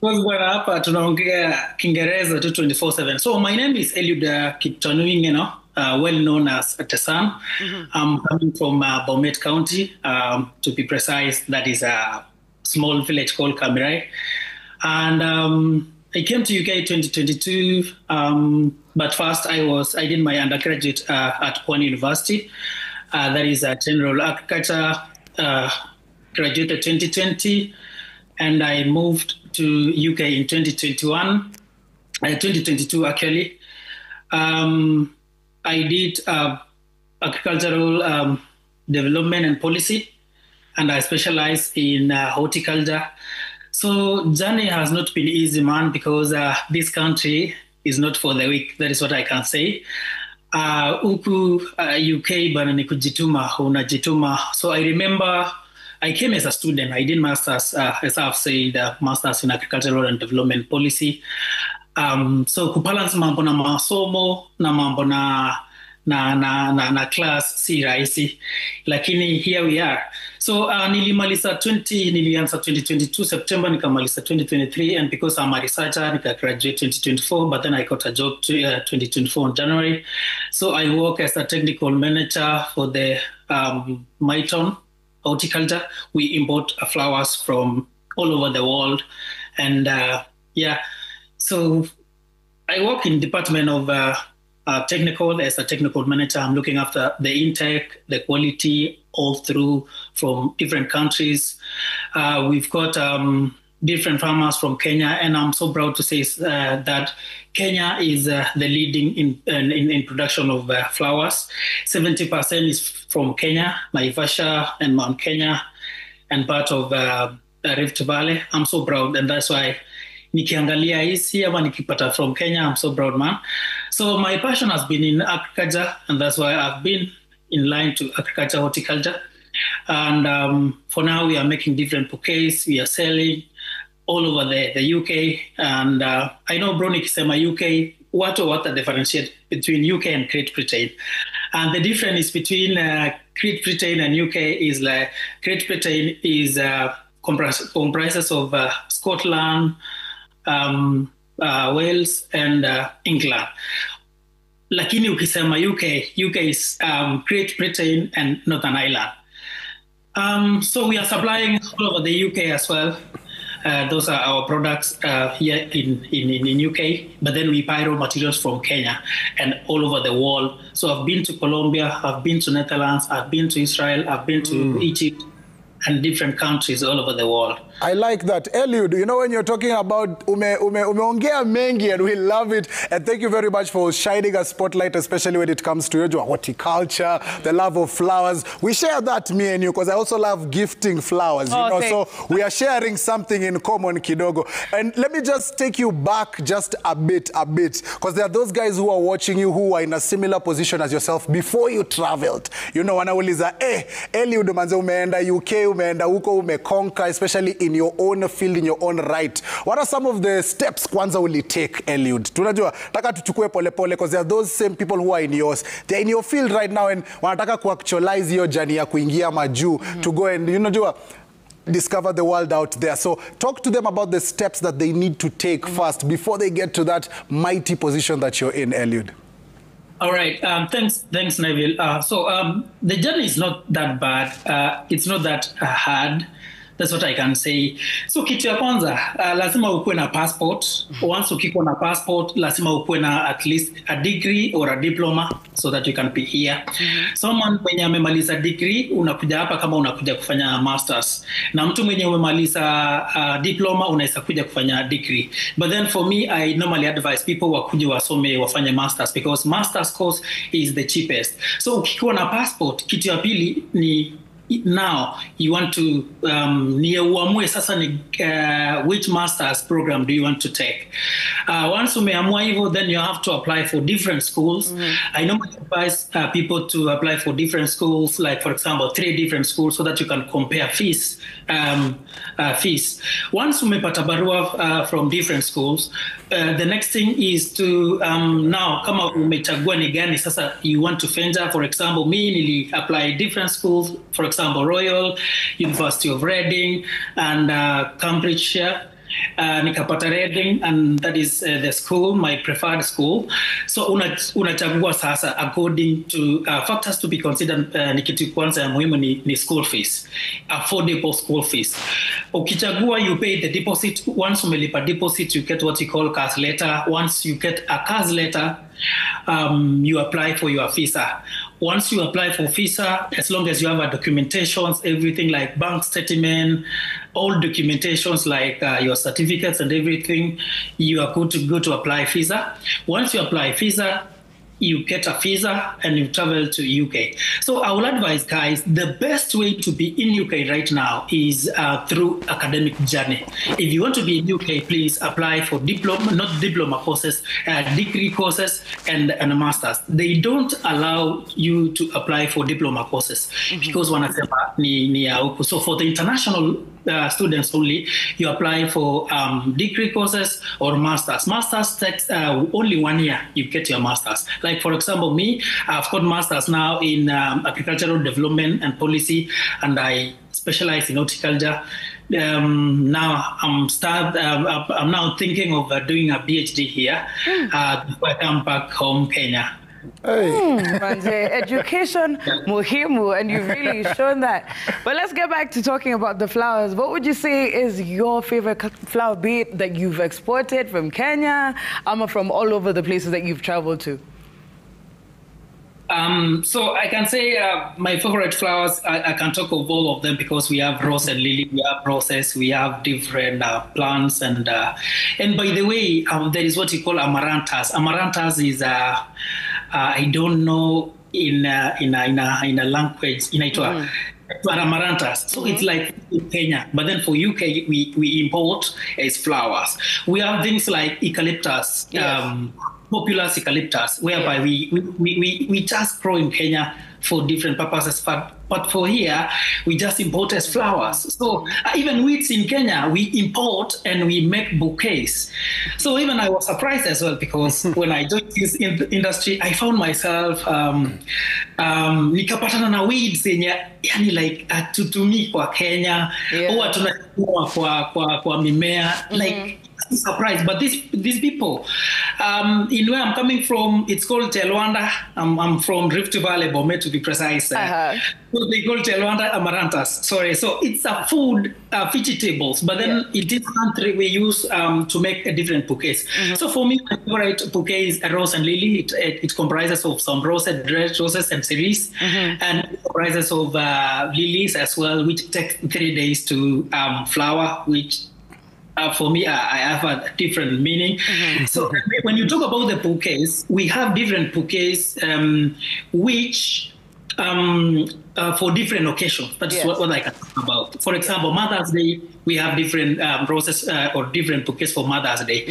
Because bana hapa tunaongea Kiingereza tu 24/7. So my name is Eliud Kiptanui, well known as Tesan. I'm coming from Bomet County, to be precise. That is a small village called Kamirai. And I came to UK 2022, but first I did my undergraduate at Pwani University. That is a general agriculture, graduated 2020, and I moved to UK in 2022 actually. I did agricultural development and policy, and I specialize in horticulture. So journey has not been easy, man, because this country is not for the weak. That is what I can say. Uku UK bana ni kujituma, unajituma. So I remember I came as a student. I did masters, as I've said, masters in agricultural and development policy. So kubalance mambo na masomo na mambo na class si rahisi, lakini here we are. So nilianza 2022 September, nikamaliza 2023, and because I'm a researcher, nika graduate 2024, but then I got a job 2024 in January. So I work as a technical manager for the Maiton horticulture. We import flowers from all over the world, and so I work in department of technical as a technical manager. I'm looking after the intake, the quality, all through from different countries. We've got different farmers from Kenya, and I'm so proud to say that Kenya is the leading in production of flowers. 70% is from Kenya, Naivasha and Mount Kenya, and part of Rift Valley. I'm so proud, and that's why nikiangalia hisi ama nikipata from Kenya, I'm so proud, man. So my passion has been in agriculture, and that's why I've been in line to agriculture, horticulture. And for now, we are making different bouquets. We are selling all over the UK. And I know bro nikisema UK, what differentiate between UK and Great Britain. And the difference between Great Britain and UK is like Great Britain is comprises of Scotland, Wales, and England. Lakini ukisema UK is Great Britain and Northern Ireland. So we are supplying all over the UK as well. Those are our products here in UK, but then we buy raw materials from Kenya and all over the world. So I've been to Colombia, I've been to Netherlands, I've been to Israel, I've been to Egypt, and different countries all over the world. I like that. Eliud, you know, when you're talking about umeongea mengi, and we love it. And thank you very much for shining a spotlight, especially when it comes to horticulture, the love of flowers. We share that, me and you, because I also love gifting flowers, you know. Thanks. So we are sharing something in common, kidogo. And let me just take you back just a bit, because there are those guys who are watching you who are in a similar position as yourself before you traveled. You know, wanauliza, Eliud manze umeenda UK, umeenda huko, umekonka, especially in your own field, in your own right. What are some of the steps kwanza will take, Eliud? Tunajua, taka tuchukue pole pole, because there are those same people who are in yours. They're in your field right now, and wanataka kuactualize hiyo journey ya kuingia majuu, to go and, you know, discover the world out there. So talk to them about the steps that they need to take first before they get to that mighty position that you're in, Eliud. All right. Thanks, Neville. So the journey is not that bad. It's not that hard. That's what I can say. So kitu ya kwanza, lazima ukuwe na passport. Once ukikuwa na passport, lazima ukuwe na at least a degree or a diploma so that you can be here. Someone mwenye amemaliza degree, unakuja hapa kama unakuja kufanya masters. Na mtu mwenye umemaliza diploma, unaweza kuja kufanya degree. But then for me, I normally advise people wakuje wasome wafanye masters, because masters course is the cheapest. So ukikuwa na passport, kitu ya pili ni now you want to ni uamue sasa ni which masters program do you want to take. Once umeamua hivyo, then you have to apply for different schools. I normally advise people to apply for different schools, like for example 3 different schools, so that you can compare fees. Once umepata barua from different schools, the next thing is to now kama umechagua ni gani sasa you want to venture. For example, me nili apply different schools, for example Royal, University of Reading, and Cambridgeshire. Nikapata Reading, and that is the school, my preferred school. So unachagua sasa according to factors to be considered. Nikitu kwanza ya muhimu ni school fees, affordable school fees. Ukichagua, you pay the deposit. Once umelipa deposit, you get what you call CAS letter. Once you get a CAS letter, you apply for your visa. Once you apply for visa, as long as you have a documentations, everything like bank statement, all documentations like your certificates and everything, you are good to go to apply visa. Once you apply visa, you get a visa and you travel to UK. So I will advise guys, the best way to be in UK right now is through academic journey. If you want to be in UK, please apply for diploma courses, degree courses, and a master's. They don't allow you to apply for diploma courses because wanasema ni ya huku. So for the international students only, you apply for degree courses or masters. Masters takes only 1 year, you get your masters. Like for example, me, I've got masters now in agricultural development and policy, and I specialize in horticulture. Now I'm now thinking of doing a PhD here before I come back home, Kenya. Manze, education muhimu, and you've really shown that. But let's get back to talking about the flowers. What would you say is your favorite flower, be it that you've exported from Kenya or from all over the places that you've traveled to? So I can say my favorite flowers, I can talk of all of them because we have rose and lily, we have roses, we have different plants, and by the way, there is what you call amaranthus. Amaranthus is I don't know in a language inaitwa amaranthus. So it's like in Kenya, but then for UK we import as flowers. We have things like eucalyptus. Popular eucalyptus, whereby we just grow in Kenya for different purposes, but for here, we just import as flowers. So even weeds in Kenya, we import and we make bouquets. So even I was surprised as well, because when I joined this industry, I found myself nikapatana na weeds yenye yani like tutumi kwa Kenya, huwa tunachukua kwa mimea, like surprised. But these people, in where I'm coming from, it's called Telwanda. I'm from Rift Valley, Bomet to be precise. So they call Telwanda amaranthus. Sorry. So it's a food, vegetables, but then in this country we use to make a different bouquets. So for me, my favorite bouquet is a rose and lily. It comprises of some red roses and cerise, and it comprises of lilies as well, which take 3 days to flower, which for me, I have a different meaning. So when you talk about the bouquets, we have different bouquets which for different occasions. That's what I can talk about. For example, Mother's Day, we have different roses or different bouquets for Mother's Day.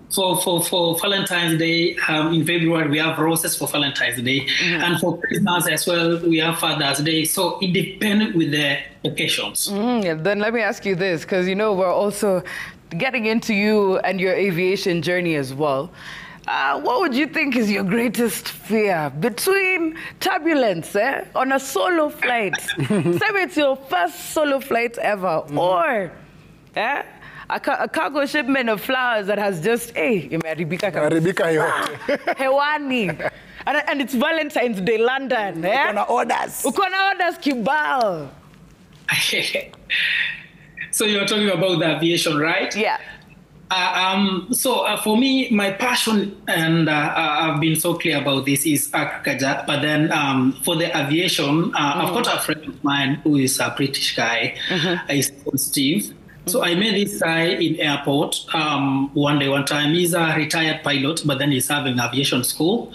For Valentine's Day, in February, we have roses for Valentine's Day. And for Christmas as well, we have Father's Day. So it depends with the occasions. Then let me ask you this, because, you know, we're also getting into you and your aviation journey as well. What would you think is your greatest fear between turbulence on a solo flight? Say it's your first solo flight ever, or a cargo shipment of flowers that has just, imeharibika hewani. And it's Valentine's Day, London. Uko na orders kibao. So you're talking about the aviation, right? Yeah. For me, my passion, and I've been so clear about this, is agriculture. But then for the aviation, I've got a friend of mine who is a British guy. He's called Steve. So I met this guy in airport one time. He's a retired pilot, but then he's having aviation school.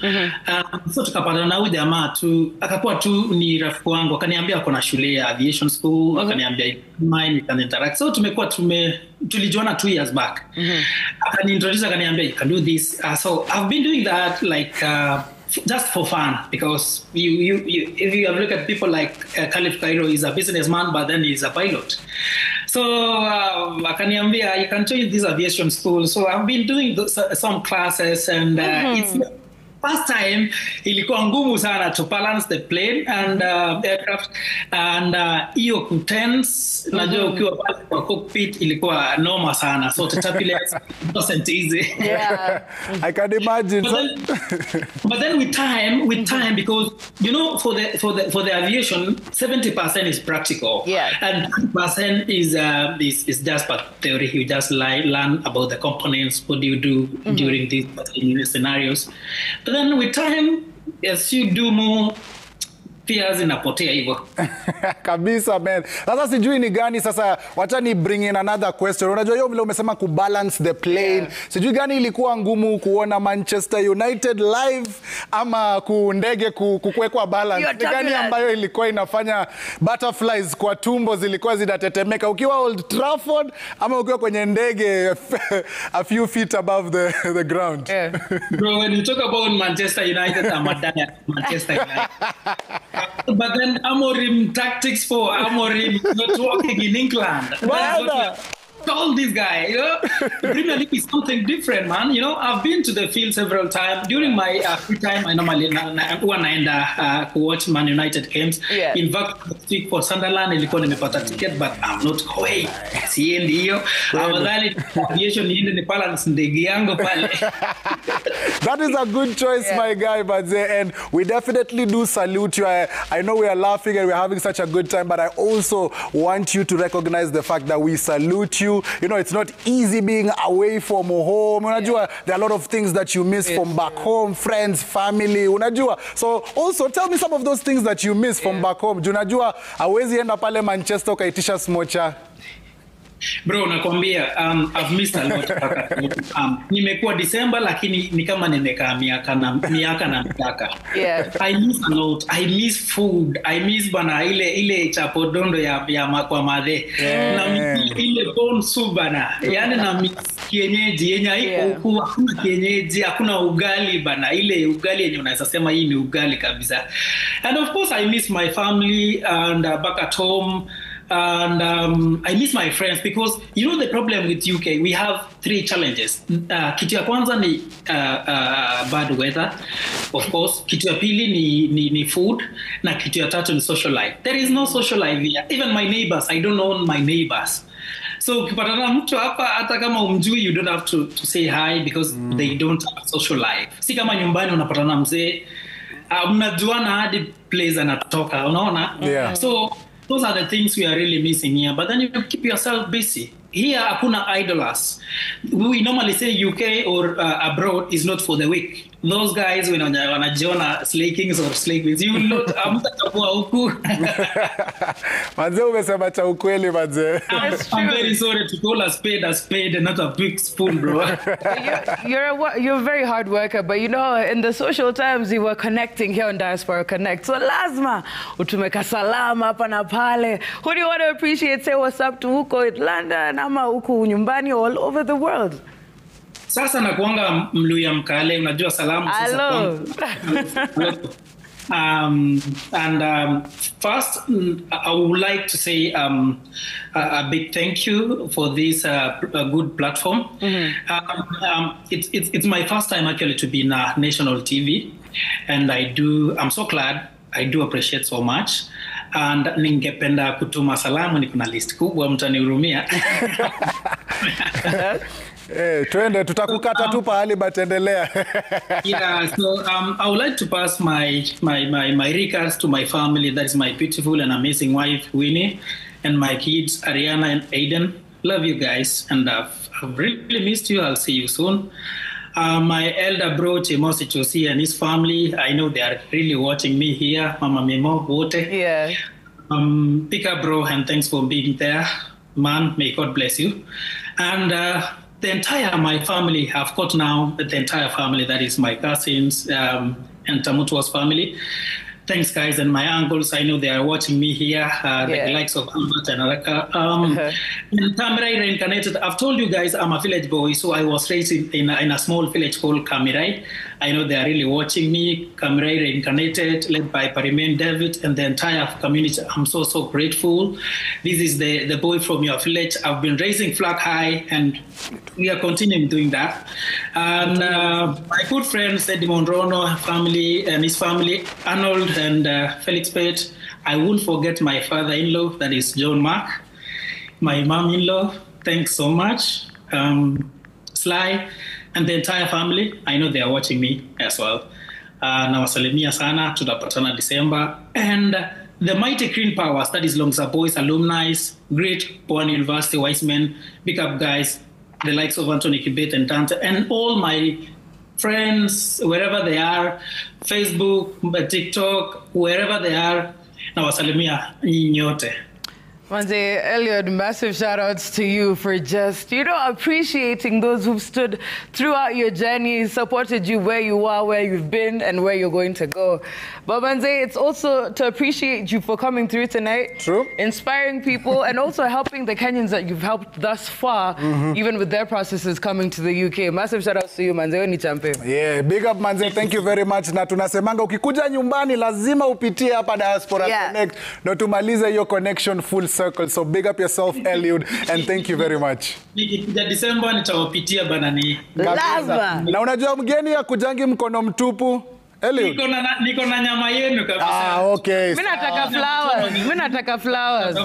So tukapatana na huyu jamaa tu, akakuwa tu ni rafiki wangu, akaniambia ako na shule ya aviation school, akaniambia mine, we can interact. So tulijuana 2 years back. Akaniintroduce, akaniambia you can do this. So I've been doing that like just for fun, because if you have looked at people like Khalif Cairo, he's a businessman, but then he's a pilot. So akaniambia you can join this aviation school. So I've been doing some classes, and it's first time ilikuwa ngumu sana to balance the plane and aircraft, and hiyo kutense, najua ukiwa pale kwa cockpit ilikuwa noma sana, so the turbulence wasn't easy. I can imagine. But then with time, because you know, for the aviation, 70% is practical, and 10% is just theory. You just learn about the components. What do you do during these scenarios? But then with time, as you do more, pia zinapotea hivyo. Kabisa man. Sasa sijui ni gani sasa, wacha ni bring in another question. Unajua hiyo vile umesema kubalance the plane. Sijui gani ilikuwa ngumu kuona Manchester United live ama ndege kuwekwa balance. Ni gani ambayo ilikuwa inafanya butterflies kwa tumbo zilikuwa zinatetemeka ukiwa Old Trafford ama ukiwa kwenye ndege a few feet above the ground? Yeah. Bro, when you talk about Manchester United, I'm a diet Manchester United. But then Amorim tactics for Amorim not working in England. Told this guy, you know, the Premier League is something different, man. You know, I've been to the field several times. During my free time, I normally watch Man United games. Yeah. In fact, speak for Sunderland, nilikuwa nimepata ticket, but I'm not going. Siendi hiyo. Afadhali aviation niende ni balance ndege yangu pale. That is a good choice, my guy, Badze, and we definitely do salute you. I know we are laughing and we're having such a good time, but I also want you to recognize the fact that we salute you. You know, it's not easy being away from home. Unajua, there are a lot of things that you miss from back home, friends, family. Unajua, so also tell me some of those things that you miss from back home. Unajua, hawezi enda pale Manchester ukaitisha smocha. Bro, nakwambia, I've missed a lot. Nimekuwa December lakini ni kama nimekaa miaka na mitaka. Yeah. I miss a lot. I miss food. I miss bana ile chapodondo ya kwa madhe. Na ile bone soup bana. Yaani na miss kienyeji yenye haiko huku, hakuna kienyeji, hakuna ugali bana. Ile ugali yenye unaweza sema hii ni ugali kabisa. And of course I miss my family and back at home. And I miss my friends because you know the problem with UK, we have 3 challenges. Kitu ya kwanza ni bad weather, of course. Kitu ya pili ni food, na kitu ya tatu ni social life. There is no social life here. Even my neighbors, I don't know my neighbors. So ukipatana mtu hapa hata kama umjui, you don't have to say hi because they don't have a social life. Si kama nyumbani unapatana mzee, mnajuana hadi place anatoka, unaona? Yeah. So those are the things we are really missing here. But then you keep yourself busy. Here, hakuna idlers. We normally say UK or abroad is not for the weak. Those guys, when wanajiona slay kings or slay queens, you will not amtakapua huku. Manze umesema cha ukweli, manze. I'm very sorry to call a spade and not a big spoon, bro. You're a very hard worker, but you know, in the social times, you were connecting here on Diaspora Connect. So lazima utumeka salama hapa na pale. Who do you want to appreciate? Say what's up to huko in London ama huko nyumbani all over the world? Sasa nakuanga Mluya Mkale, unajua salamu sasa. First, I would like to say a big thank you for this good platform. It's my first time actually to be in national TV, and I'm so glad. I do appreciate so much. And ningependa kutuma salamu, niko na list kubwa, mtanihurumia. Twende tutakukata tu pahali batendelea. Yeah, so I would like to pass my regards to my family. That is my beautiful and amazing wife Winnie, and my kids Ariana and Aiden. Love you guys, and I've really missed you. I'll see you soon. My elder bro Chimosi Chosi and his family, I know they are really watching me here. Mama Mimo Wote. Yeah. Pick up, bro, and thanks for being there. Man, may God bless you. And the entire my family, I've got now the entire family, that is my cousins and Tamutua's family. Thanks, guys, and my uncles. I know they are watching me here, the likes of Albert and Alaka. And Kamirai reincarnated. I've told you guys I'm a village boy, so I was raised in a small village called Kamirai. I know they are really watching me. Kamirai reincarnated, led by Parimen David and the entire community. I'm so grateful. This is the boy from your village. I've been raising flag high, and we are continuing doing that. And my good friend Eddie Monrono family and his family, Arnold and Felix Pate. I won't forget my father-in-law, that is John Mark. My mom-in-law, thanks so much. Sly and the entire family, I know they are watching me as well. Nawasalimia sana, tutapatana December. And the mighty Green Powers, that is Longsa Boys alumni, great Bowen University wise men, big up guys, the likes of Anthony Kibet and Dante, and all my friends, wherever they are, Facebook, TikTok, wherever they are, na wasalimia nyote. Manze, Eliud, massive shout outs to you for just, appreciating those who've stood throughout your journey, supported you where you are, where you've been, and where you're going to go. But Manze, it's also to appreciate you for coming through tonight. True. Inspiring people and also helping the Kenyans that you've helped thus far, even with their processes coming to the UK. Massive shout outs to you, Manze. Ni champion. Yeah, big up Manze. Thank you very much. Na tunasemanga ukikuja nyumbani lazima upitie hapa Diaspora Connect. Na tumalize hiyo connection full circle. So big up yourself, Eliud, and thank you very much. Nikija December nitawapitia banani. Lava. Na unajua mgeni ya kujangi mkono mtupu? Eliud. Niko na nyama yenu kabisa. Okay. Mimi nataka flowers.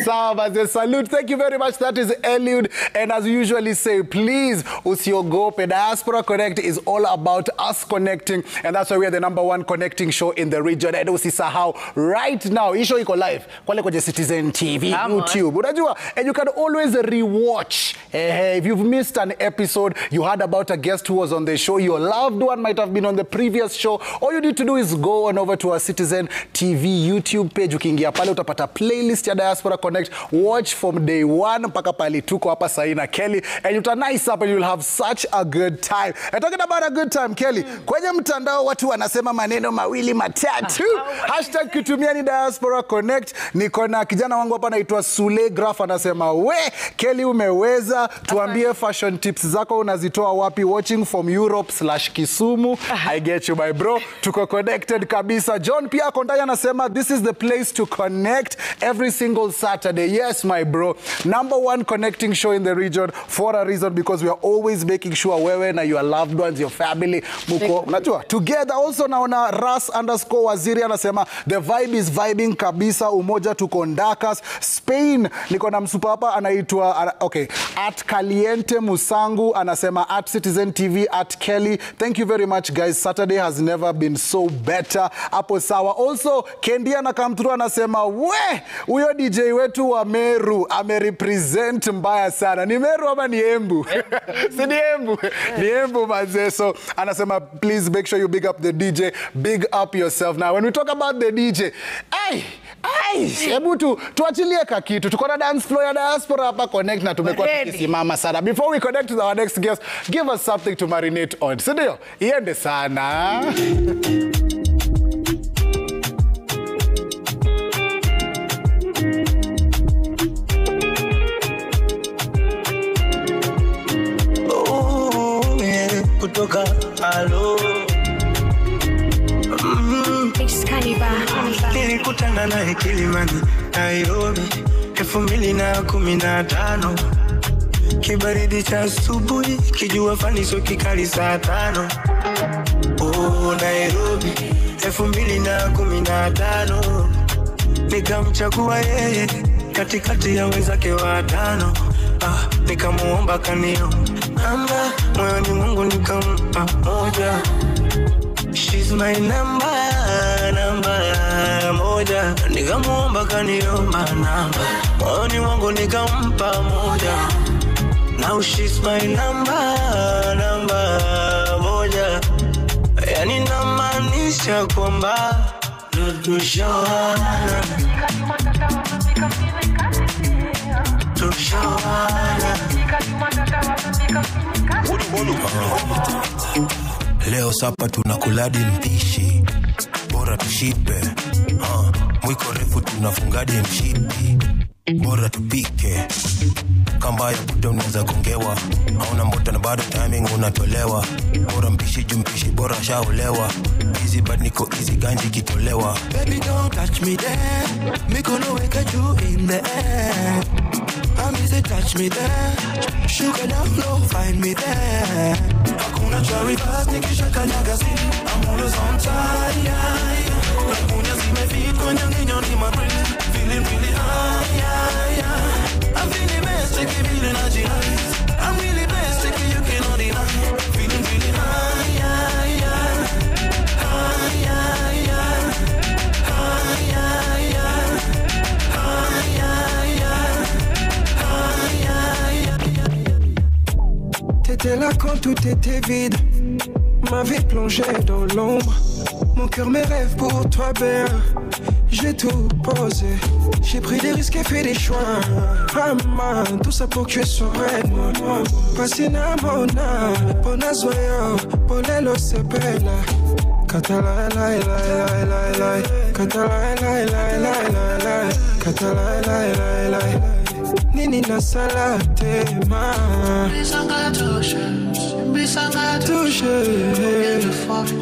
Sawa baze, salute. Thank you very much. That is Eliud. And as we usually say, please usiogope. Diaspora Connect is all about us connecting. And that's why we are the #1 connecting show in the region. And usisahau, right now, hii show iko live. Kwale kwenye Citizen TV, YouTube. Unajua, and you can always rewatch. If you've missed an episode, you heard about a guest who was on the show, your loved one might have been on the previous show. All you need to do is go on over to our Citizen TV YouTube page. Ukiingia pale utapata playlist ya Diaspora Connect. Watch from day 1 mpaka pale tuko hapa Saina Kelly, and you'll nice up and you'll have such a good time. And talking about a good time, Kelly, kwenye mtandao watu wanasema maneno mawili matatu. Hashtag kutumia ni Diaspora Connect. Niko na kijana wangu hapa anaitwa Sule Graph, anasema we Kelly umeweza, tuambie fashion tips zako unazitoa wapi, watching from Europe/Kisumu. I get you my bro. Tuko connected kabisa. John pia Kondaya anasema this is the place to connect every single Saturday. Yes my bro. #1 connecting show in the region for a reason, because we are always making sure wewe na your loved ones, your family, muko unajua together. Also naona Ras_Waziri anasema the vibe is vibing kabisa, umoja tuko Ndakas Spain. Niko na msupa hapa anaitwa @Caliente Musangu anasema @Citizen TV @Kelly. Thank you very much guys. Saturday has never been so better. Apo sawa. Also Kendia na come through anasema we huyo DJ wetu wa Meru amerepresent mbaya sana. Ni Meru ama ni Embu? Si ni Embu. Ni Embu manze. So anasema please make sure you big up the DJ, big up yourself. Now when we talk about the DJ, hebu tuachilie kakitu. Tuko na dance floor ya Diaspora hapa Connect na tumekuwa tukisimama sana. Before we connect with our next guest, give us something to marinate on. Sindio? Iende sana. Kutoka halo nilikutana naye Kilimani Nairobi 2015, kibaridi cha asubuhi, kijua faniso kikali saa 5. Nairobi 2015, nikamchagua yeye katikati ya wenzake watano. Nikamuomba kanio namba, moyoni Mungu nikampa moja. She's my number 1. Nikamuomba kaniomba namba, moyoni Mungu nikampa moja. Now she's my number 1. Yani namaanisha kwamba tushawana. Leo sapa tunakuladi mpishi, bora tushipe. Mwiko refu tunafungadi mshipi, bora tupike. Kamba ya buda unaweza gongewa, hauna mbota na bado timing unatolewa. Bora mpishi jumpishi, bora shaolewa. Easy but niko easy ganji kitolewa. Baby don't touch me there, me gonna wake you in the air. I'm easy, touch me there, sugar down low, find me there. Hakuna cherry fast, nikisha kanyaga sini, I'm always on time. Hakuna zimefit kwenye nginyo ni my brain, feeling really high. I'm feeling best, take it feeling high. I'm really best, take it you cannot deny. Feeling really high. T'étais là quand tout était vide. Ma vie plongée dans l'ombre. Mon cœur, mes rêves pour toi, bien. J'ai tout posé. J'ai pris des risques et fait des choix. Ah man, tout ça pour que tu sois près de moi. Passina mona, bona zoyo, bonelo sepela. Katala la la la la la, katala la la la la la, katala la la la. Nini na salate ma. Bisanga touche, bisanga touche.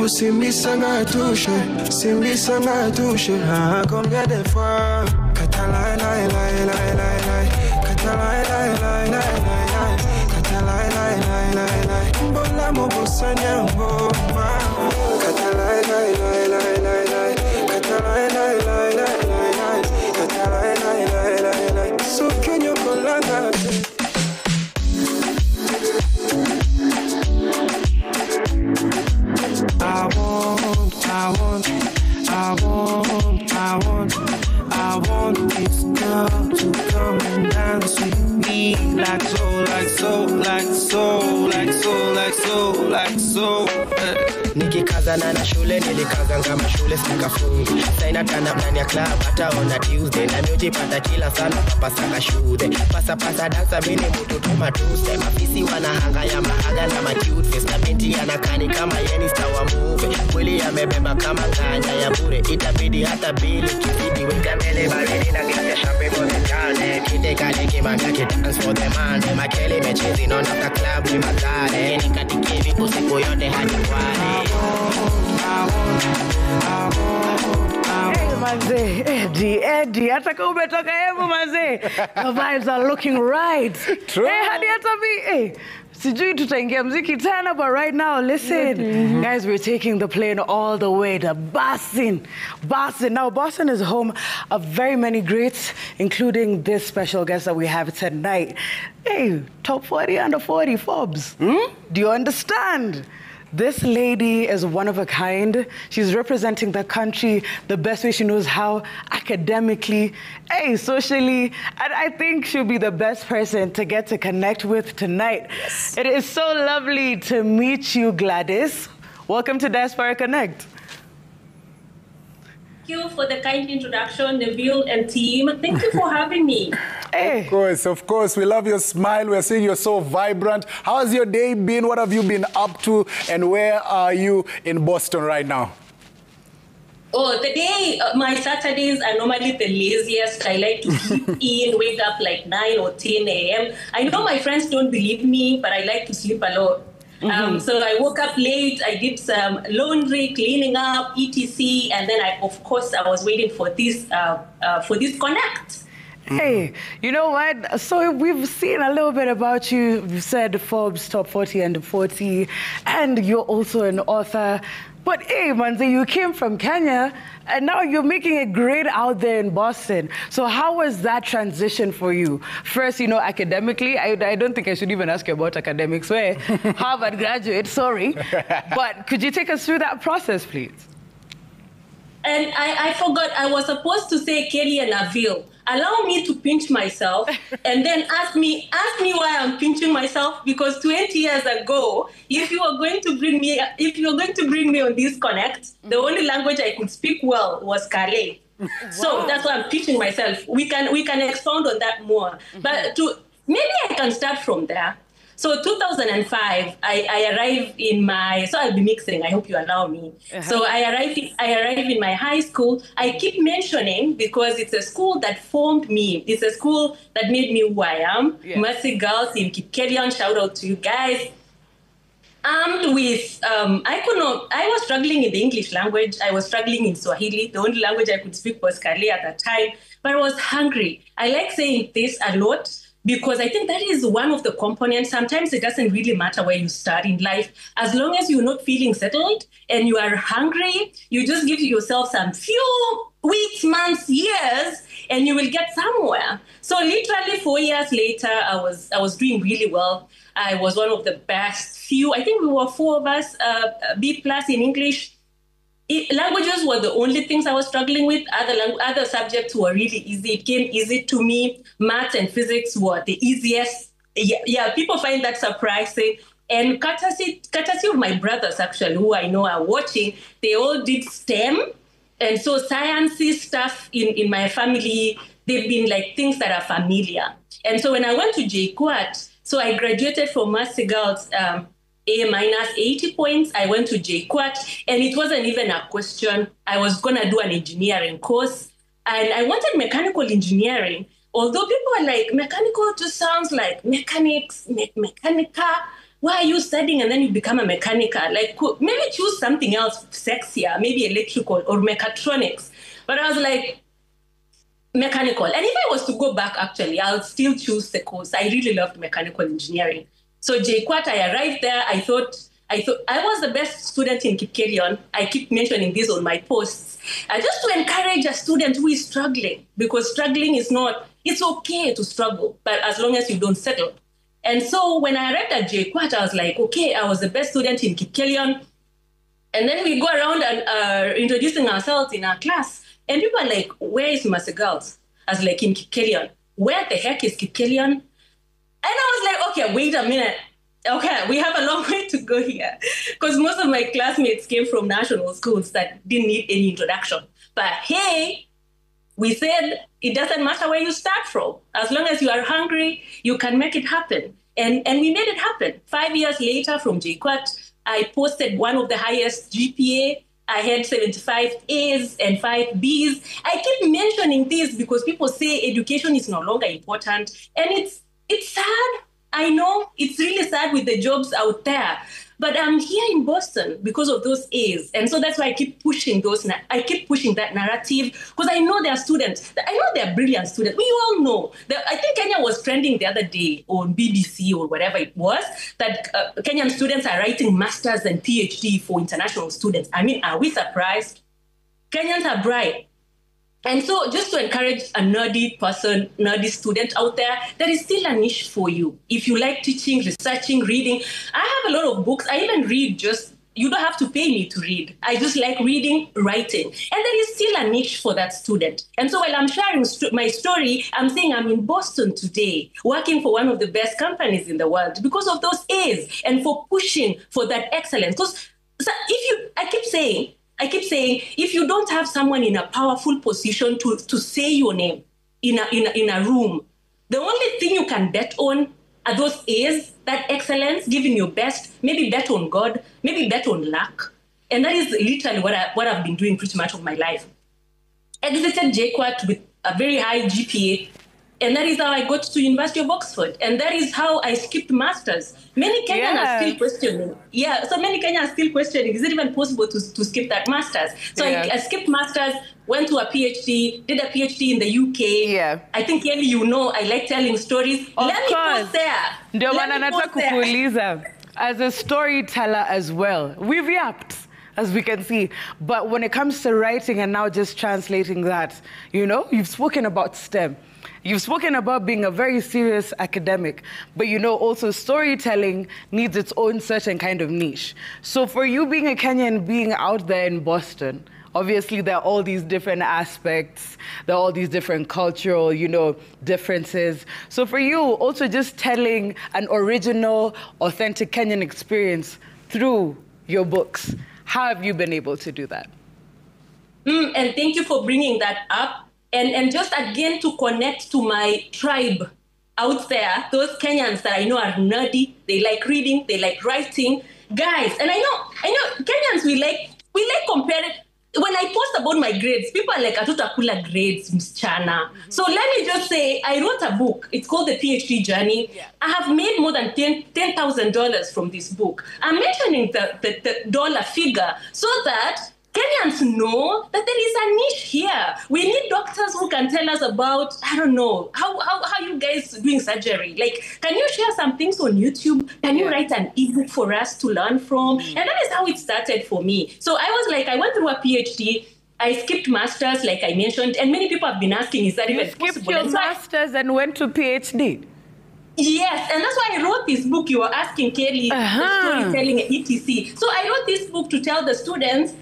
Aussi bisanga touche, si bisanga touche. Ah, combien de fois? Katala la la la la la, katala la la la la, katala la la la la. Bola mo bosanya mo ma. Katala la la la la la, katala la la la la, katala la la la la. So can you go like that? I want this girl to come and dance with me like so, like so, like so, like so, like so, like so. Nikikazana na shule nilikazanga mashule sikafungi. Saina tana ndani ya club hata ona Tuesday. Na miujipata kila sana papasaka shude. Pasa dansa mini mutu tumatuse. Mafisi wanahanga ya mahaga na macute face. Na binti anakani kama yeni star wa movie. Mwili yamebeba kama nganya ya bure. Itabidi hata bili kibidi weka mbele baridi na kisha champagne for the girl. Kite kale kimanga ki dance for the man. Makele mechezi non after club ni mazare. Nikatike vipo siku yote hadi kwani. Hey, manze, Eddie, hata kama umetoka hebu manze. The vibes are looking right. True. Hey, hadi hata hey, sijui tutaingia mziki tena, but right now, listen. Guys, we're taking the plane all the way to Boston. Now, Boston is home of very many greats, including this special guest that we have tonight. Hey, top 40, under 40, Forbes. Do you understand? This lady is one of a kind. She's representing the country the best way she knows how, academically, socially, and I think she'll be the best person to get to connect with tonight. Yes. It is so lovely to meet you, Gladys. Welcome to Diaspora Connect. Thank you for the kind introduction, Nabil and team. Thank you for having me. Hey. Of course. We love your smile. We're seeing you're so vibrant. How has your day been? What have you been up to? And where are you in Boston right now? Oh, today, my Saturdays are normally the laziest. I like to sleep in, wake up like 9 or 10 a.m. I know my friends don't believe me, but I like to sleep a lot. So I woke up late, I did some laundry, cleaning up, etc. And then I was waiting for this connect. Hey, you know what? So we've seen a little bit about you. You said Forbes Top 40 Under 40, and you're also an author. But hey, Manze, you came from Kenya, and now you're making it great out there in Boston. So how was that transition for you? First, academically, I don't think I should even ask you about academics. Where Harvard graduate, sorry. But could you take us through that process, please? And I forgot, I was supposed to say Kelly and Avil. Allow me to pinch myself and then ask me why I'm pinching myself, because 20 years ago, if you were going to bring me on this connect, the only language I could speak well was Kale. Wow. So that's why I'm pinching myself. We can expound on that more. But maybe I can start from there. So 2005, I arrived in so I'll be mixing, I hope you allow me. So I arrived in my high school. I keep mentioning because it's a school that formed me. It's a school that made me who I am. Yeah. Mercy Girls in Kipkelion, shout out to you guys. Armed with, I was struggling in the English language. I was struggling in Swahili. The only language I could speak was Kale at that time, but I was hungry. I like saying this a lot, because I think that is one of the components. Sometimes it doesn't really matter where you start in life. As long as you're not feeling settled and you are hungry, you just give yourself some few weeks, months, years, and you will get somewhere. So literally 4 years later, I was doing really well. I was one of the best few. I think we were 4 of us, B+ in English. Languages were the only things I was struggling with. Other subjects were really easy. It came easy to me. Maths and physics were the easiest. Yeah, people find that surprising. And courtesy of my brothers, actually, who I know are watching, they all did STEM. And so sciencey stuff in my family, they've been like things that are familiar. And so when I went to JKUAT, so I graduated from Mercy Girls A- 80 points. I went to JKUAT, and it wasn't even a question. I was going to do an engineering course, and I wanted mechanical engineering. Although people are like, mechanical just sounds like mechanics, mechanica. Why are you studying and then you become a mechanica? Like, maybe choose something else sexier, maybe electrical or mechatronics. But I was like, mechanical. And if I was to go back, actually, I would still choose the course. I really loved mechanical engineering. So JKUAT, I arrived there. I thought I was the best student in Kipkelion. I keep mentioning this on my posts. Just to encourage a student who is struggling, because struggling is not, it's okay to struggle, but as long as you don't settle. And so when I arrived at JKUAT, I was like, okay, I was the best student in Kipkelion. And then we go around and introducing ourselves in our class. And people are like, where is Mercy Girls? I was like, in Kipkelion. Where the heck is Kipkelion? And I was like, okay, wait a minute. Okay, we have a long way to go here. Because most of my classmates came from national schools that didn't need any introduction. But hey, we said it doesn't matter where you start from. As long as you are hungry, you can make it happen. And we made it happen. 5 years later from JKUAT, I posted one of the highest GPA. I had 75 A's and 5 B's. I keep mentioning this because people say education is no longer important. And it's sad. I know it's really sad with the jobs out there. But I'm here in Boston because of those A's. And so that's why I keep pushing that narrative, because I know there are students. I know they're brilliant students. We all know. I think Kenya was trending the other day on BBC or whatever it was, that Kenyan students are writing masters and PhD for international students. I mean, are we surprised? Kenyans are bright. And so just to encourage a nerdy person, nerdy student out there is still a niche for you. If you like teaching, researching, reading, I have a lot of books. I even read you don't have to pay me to read. I just like reading, writing. And there is still a niche for that student. And so while I'm sharing my story, I'm saying I'm in Boston today, working for one of the best companies in the world because of those A's and for pushing for that excellence. Because I keep saying, if you don't have someone in a powerful position to say your name in a room, the only thing you can bet on are those A's, that excellence, giving your best, maybe bet on God, maybe bet on luck. And that is literally what I've been doing pretty much of my life. Exited JKUAT with a very high GPA, and that is how I got to University of Oxford. And that is how I skipped masters. Many Kenyans are still questioning. Yeah, so many Kenyans are still questioning, is it even possible to skip that masters? So I skipped masters, went to a PhD, did a PhD in the UK. Yeah. I think, Kelly, you know, I like telling stories. Of Let course. me post there. Ndio maana nataka kukuuliza, as a storyteller as well, we've yapped, as we can see. But when it comes to writing and now just translating that, you know, you've spoken about STEM. You've spoken about being a very serious academic, but you know, also storytelling needs its own certain kind of niche. So for you being a Kenyan, being out there in Boston, obviously there are all these different aspects, there are all these different cultural, you know, differences. So for you, also just telling an original, authentic Kenyan experience through your books, how have you been able to do that? And thank you for bringing that up. And just again to connect to my tribe out there, those Kenyans that I know are nerdy, they like reading, they like writing. Guys, and I know Kenyans, we like comparing. When I post about my grades, people are like, "Atutakula grades, msichana." So let me just say, I wrote a book. It's called The PhD Journey. Yeah. I have made more than $10,000 from this book. I'm mentioning the dollar figure so that Kenyans know that there is a niche here. We need doctors who can tell us about, I don't know, how you guys doing surgery. Like, can you share some things on YouTube? Can you write an ebook for us to learn from? And that is how it started for me. So I was like, I went through a PhD. I skipped masters, like I mentioned, and many people have been asking, is that even possible? You skipped your masters and went to PhD? Yes, and that's why I wrote this book. You were asking, Kelly, the storytelling, etc. So I wrote this book to tell the students,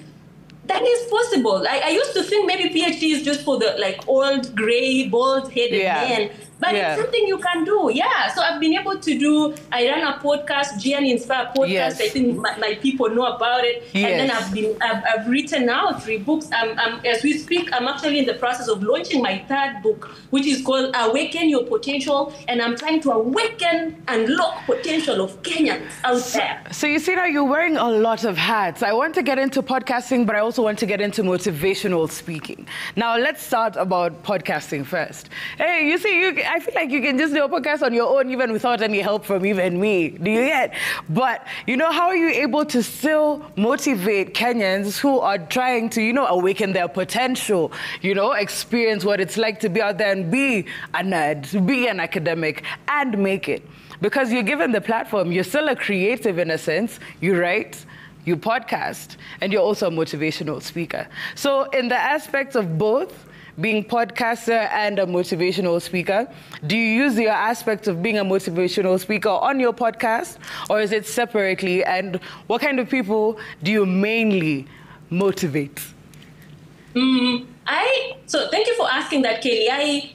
that is possible. I used to think maybe PhD is just for the like old, gray, bald-headed men. But it's something you can do, So I've been able to do, I run a podcast, Gian Inspire podcast. I think my people know about it. And then I've written now 3 books. As we speak, I'm actually in the process of launching my 3rd book, which is called Awaken Your Potential. And I'm trying to awaken and unlock potential of Kenyans out there. So you see now you're wearing a lot of hats. I want to get into podcasting, but I also want to get into motivational speaking. Now let's start about podcasting first. Hey, you see, I feel like you can just do a podcast on your own even without any help from even me. Do you get? But, how are you able to still motivate Kenyans who are trying to, awaken their potential, experience what it's like to be out there and be a nerd, be an academic, and make it? Because you're given the platform. You're still a creative in a sense. You write, you podcast, and you're also a motivational speaker. So in the aspects of both, being podcaster and a motivational speaker, do you use your aspect of being a motivational speaker on your podcast, or is it separately? And what kind of people do you mainly motivate? So thank you for asking that, Kelly.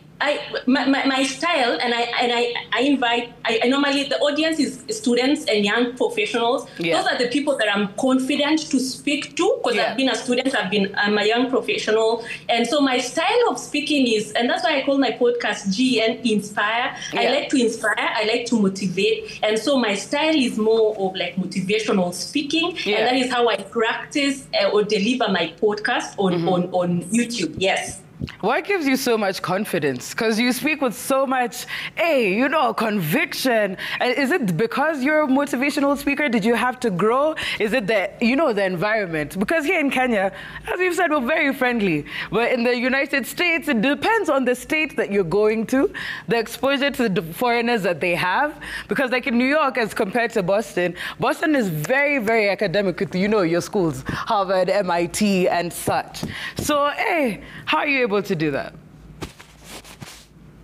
My style, and I invite, I normally, the audience is students and young professionals. Those are the people that I'm confident to speak to, because I've been a student, I'm a young professional. And so my style of speaking is, and that's why I call my podcast GN Inspire. I like to inspire, I like to motivate. And so my style is more of like motivational speaking. And that is how I practice or deliver my podcast on YouTube. Yes. What gives you so much confidence? Because you speak with so much, conviction. Is it because you're a motivational speaker? Did you have to grow? Is it the environment? Because here in Kenya, as you've said, we're very friendly. But in the United States, it depends on the state that you're going to, the exposure to the foreigners that they have. Because like in New York, as compared to Boston, Boston is very, very academic with, your schools, Harvard, MIT, and such. So, how are you able to do that?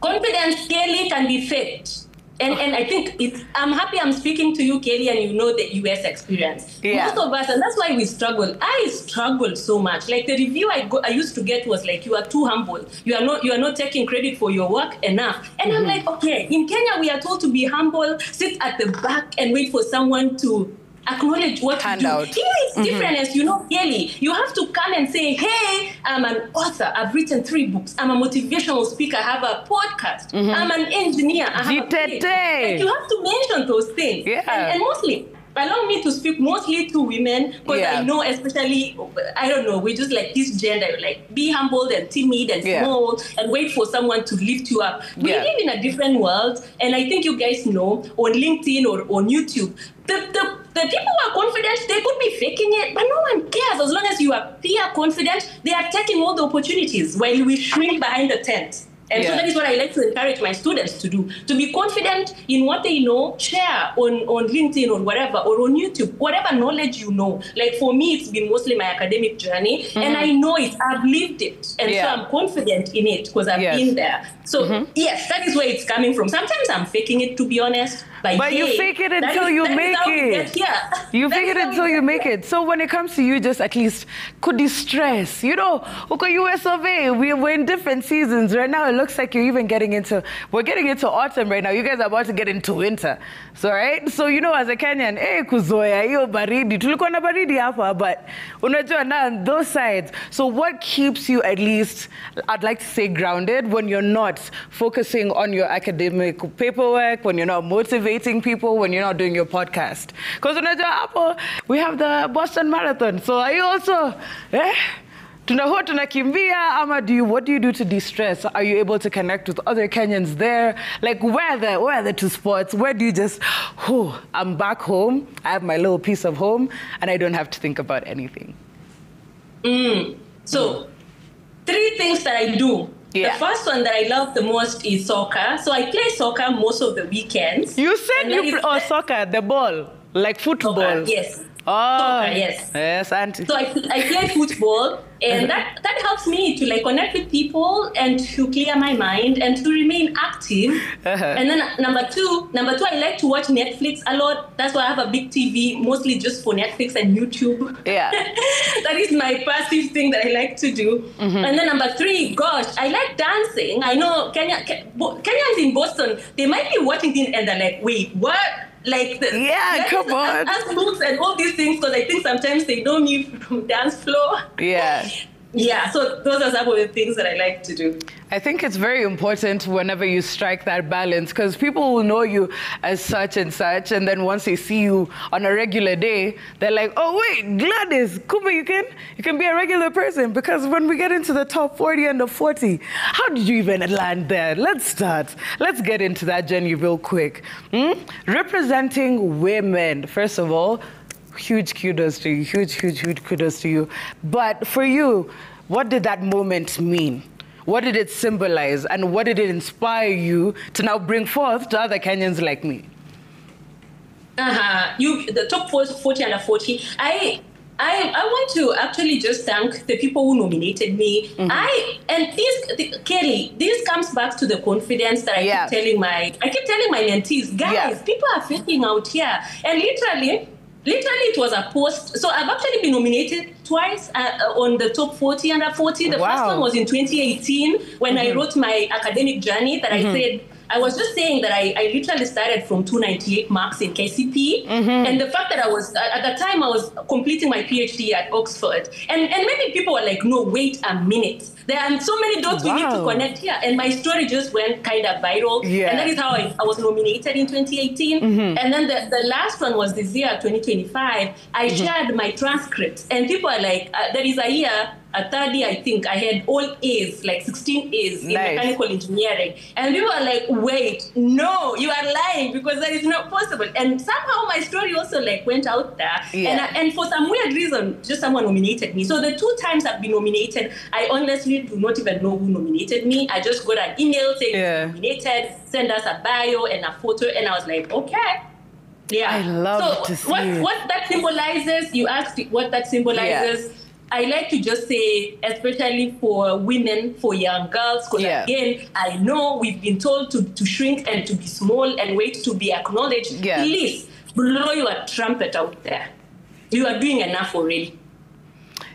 Confidence, Kelly, can be faked. And I think I'm happy I'm speaking to you, Kelly, and you know the US experience. Most of us, and that's why we struggle. I struggled so much. Like the review I used to get was like, you are too humble. You are not taking credit for your work enough. And I'm like, okay, in Kenya, we are told to be humble, sit at the back and wait for someone to acknowledge what you do. Here it's different, as you know, Kelly. You have to come and say, hey, I'm an author. I've written 3 books. I'm a motivational speaker. I have a podcast. I'm an engineer. I have a place. Like, you have to mention those things. And mostly, allow me to speak mostly to women, because I know, especially, I don't know, we just like this gender, like be humble and timid and small and wait for someone to lift you up. We live in a different world, and I think you guys know, on LinkedIn or on YouTube, the people who are confident, they could be faking it, but no one cares. As long as you appear confident, they are taking all the opportunities while we shrink behind the tent. And so that is what I like to encourage my students to do, to be confident in what they know, share on LinkedIn or whatever, or on YouTube, whatever knowledge you know. Like for me, it's been mostly my academic journey, and I know it, I've lived it. And so I'm confident in it because I've been there. So yes, that is where it's coming from. Sometimes I'm faking it, to be honest. But you fake it until you make it. You fake it until you make it. So when it comes to you, just at least could you stress? Okay, US of A, we're in different seasons. Right now, it looks like you're even we're getting into autumn right now. You guys are about to get into winter. So, right? So, as a Kenyan, kuzoea, hiyo baridi. Tulikuwa na baridi hapa, but unajua na those sides. So what keeps you at least, I'd like to say grounded, when you're not focusing on your academic paperwork, when you're not motivating people, when you're not doing your podcast? Because we have the Boston Marathon. So are you also, tunakimbia, ama what do you do to de-stress? Are you able to connect with other Kenyans there? Like where are the 2 spots? Where do you just, I'm back home, I have my little piece of home, and I don't have to think about anything? So 3 things that I do. The first one that I love the most is soccer. So I play soccer most of the weekends. You said you play soccer, the ball, like football. Soccer, yes. Soccer, yes. Yes, auntie. So I play football, and that helps me to like connect with people and to clear my mind and to remain active. And then number two, I like to watch Netflix a lot. That's why I have a big TV, mostly just for Netflix and YouTube. Yeah. That is my passive thing that I like to do. And then number three, gosh, I like dancing. I know Kenyans in Boston, they might be watching this and they're like, wait, what? Like, come on. Ask moves and all these things, because I think sometimes they know me from dance floor. Yeah. Yeah, so those are some of the things that I like to do. I think it's very important whenever you strike that balance, because people will know you as such and such, and then once they see you on a regular day, they're like, oh wait, Gladys, Kumba, you can be a regular person. Because when we get into the top 40 and the 40, how did you even land there? Let's start. Let's get into that journey real quick. Representing women, first of all, huge kudos to you, huge kudos to you. But for you, what did that moment mean? What did it symbolize? And what did it inspire you to now bring forth to other Kenyans like me? The top 40 under 40. I want to actually just thank the people who nominated me. Kelly, this comes back to the confidence that I keep telling my mentees, guys, people are freaking out here. And literally it was a post. So I've actually been nominated twice on the top 40 under 40. The first one was in 2018 when I wrote my academic journey that I said, I was just saying that I literally started from 298 marks in KCP. And the fact that I was, at the time, I was completing my PhD at Oxford. And maybe people were like, no, wait a minute. There are so many dots we need to connect here. And my story just went kind of viral. And that is how I was nominated in 2018. And then the last one was this year, 2025. I shared my transcripts. And people are like, there is a year, a third year, I think, I had all A's, like 16 A's in mechanical engineering. And people are like, wait, no, you are lying, because that is not possible. And somehow my story also like went out there. And for some weird reason, just someone nominated me. So the 2 times I've been nominated, I honestly do not even know who nominated me. I just got an email saying nominated, send us a bio and a photo. And I was like, okay. Yeah. I love to see what that symbolizes, you asked what that symbolizes. I like to just say, especially for women, for young girls, because again, I know we've been told to shrink and to be small and wait to be acknowledged. Please, blow your trumpet out there. You are doing enough already.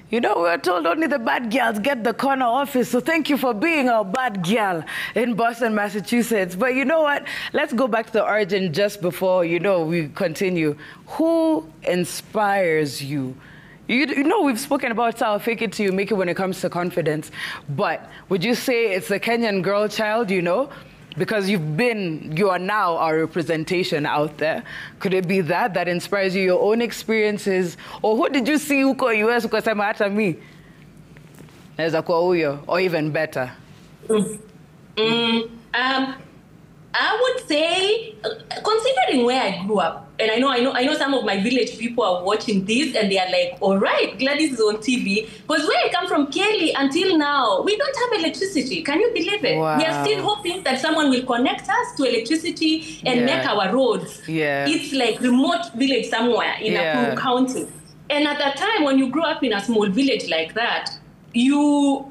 You know, we're told only the bad girls get the corner office, so thank you for being our bad girl in Boston, Massachusetts. But you know what? Let's go back to the origin just before, we continue. Who inspires you? You know, we've spoken about how fake it till you make it when it comes to confidence. But would you say it's the Kenyan girl child, Because you are now our representation out there. Could it be that inspires you, your own experiences? Or who did you see uko US ukasema hata mi? Naweza kuwa huyo, or even better? I would say, considering where I grew up, and I know some of my village people are watching this and they are like, all right, Gladys is on TV. Because where I come from, Kelly, until now, we don't have electricity. Can you believe it? Wow. We are still hoping that someone will connect us to electricity and make our roads. It's like remote village somewhere in Nakuru County. And at that time, when you grow up in a small village like that, it's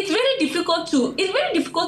very difficult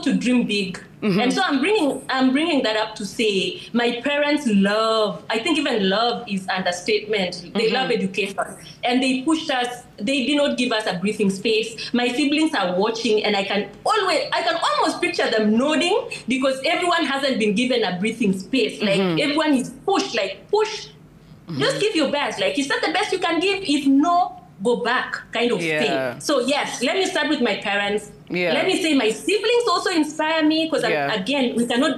to dream big. And so I'm bringing that up to say my parents I think even love is understatement. They love education and they pushed us. They did not give us a breathing space. My siblings are watching and I can almost picture them nodding because everyone hasn't been given a breathing space. Like everyone is pushed, just give your best. Like, is that the best you can give? If no, go back kind of thing. So yes, let me start with my parents. Let me say my siblings also inspire me because again,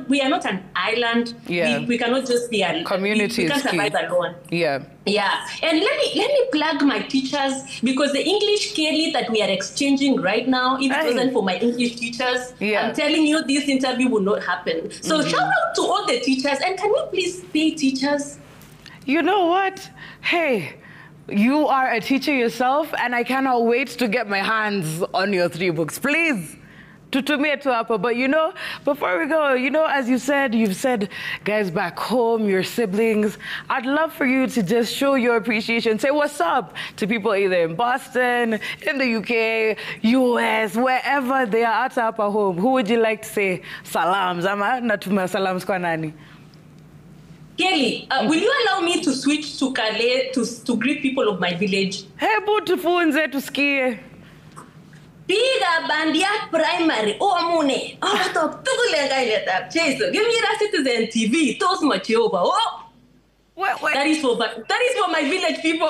we are not an island. We cannot just be a community. We can't survive alone. And let me plug my teachers because the English Kelly that we are exchanging right now, if it wasn't for my English teachers, I'm telling you this interview would not happen. So shout out to all the teachers, and can you please pay teachers? You know what? Hey, you are a teacher yourself, and I cannot wait to get my hands on your 3 books. Please tutumie tu hapo. But you know, before we go, you know, as you've said guys back home, your siblings, I'd love for you to just show your appreciation. Say what's up to people either in Boston, in the UK, US, wherever they are at home. Who would you like to say salams? Ama natuma salams kwa nani? Kelly, will you allow me to switch to Calais to greet people of my village? Hebu tufunze tusikie. Piga bandia primary. Oh, amune. Oh, top. Tukulenga ileta. Cheso. Give me that Citizen TV. Toast machiova. Oh. What? That is for my village people.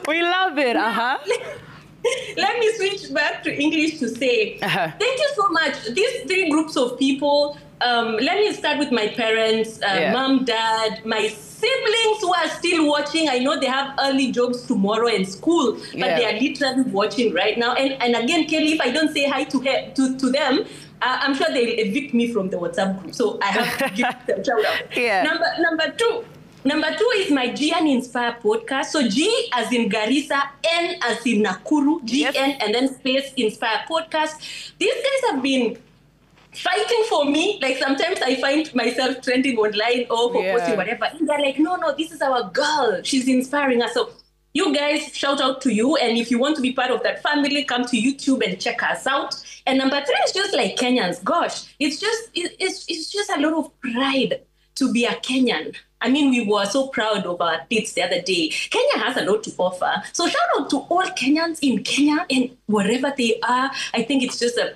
We love it. Let me switch back to English to say thank you so much. These three groups of people. Let me start with my parents, mom, dad, my siblings who are still watching. I know they have early jobs tomorrow and school, but they are literally watching right now. And again, Kelly, if I don't say hi to them, I'm sure they'll evict me from the WhatsApp group. So I have to give them a shout out. Number two is my GN Inspire podcast. So G as in Garissa, N as in Nakuru, GN, and then space Inspire podcast. These guys have been fighting for me. Like sometimes I find myself trending online or for posting whatever. And they're like, no, this is our girl. She's inspiring us. So you guys, shout out to you. And if you want to be part of that family, come to YouTube and check us out. And number three is just like Kenyans. Gosh, it's just a lot of pride to be a Kenyan. I mean, we were so proud of our athletes the other day. Kenya has a lot to offer. So shout out to all Kenyans in Kenya and wherever they are. I think it's just a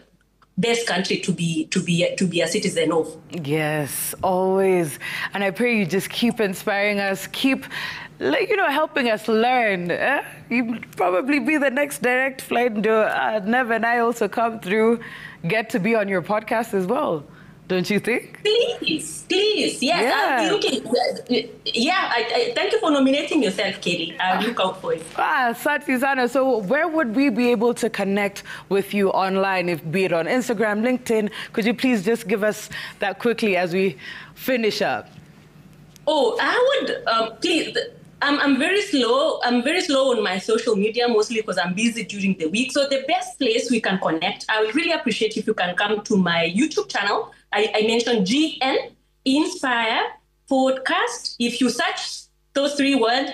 best country to be a citizen of. Yes, always. And I pray you just keep inspiring us, keep helping us learn. You probably be the next direct flight. Nev and I also come through, get to be on your podcast as well. Don't you think? Please. Yes, I'll be looking. I thank you for nominating yourself, Kelly. I'll look out for it. Sati Sana. So where would we be able to connect with you online, if be it on Instagram, LinkedIn? Could you please just give us that quickly as we finish up? Oh, I would, please. I'm very slow. I'm very slow on my social media, mostly because I'm busy during the week. So the best place we can connect, I would really appreciate if you can come to my YouTube channel. I mentioned GN Inspire Podcast. If you search those three words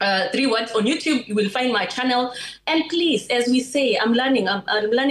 on YouTube, you will find my channel. And please, as we say, I'm learning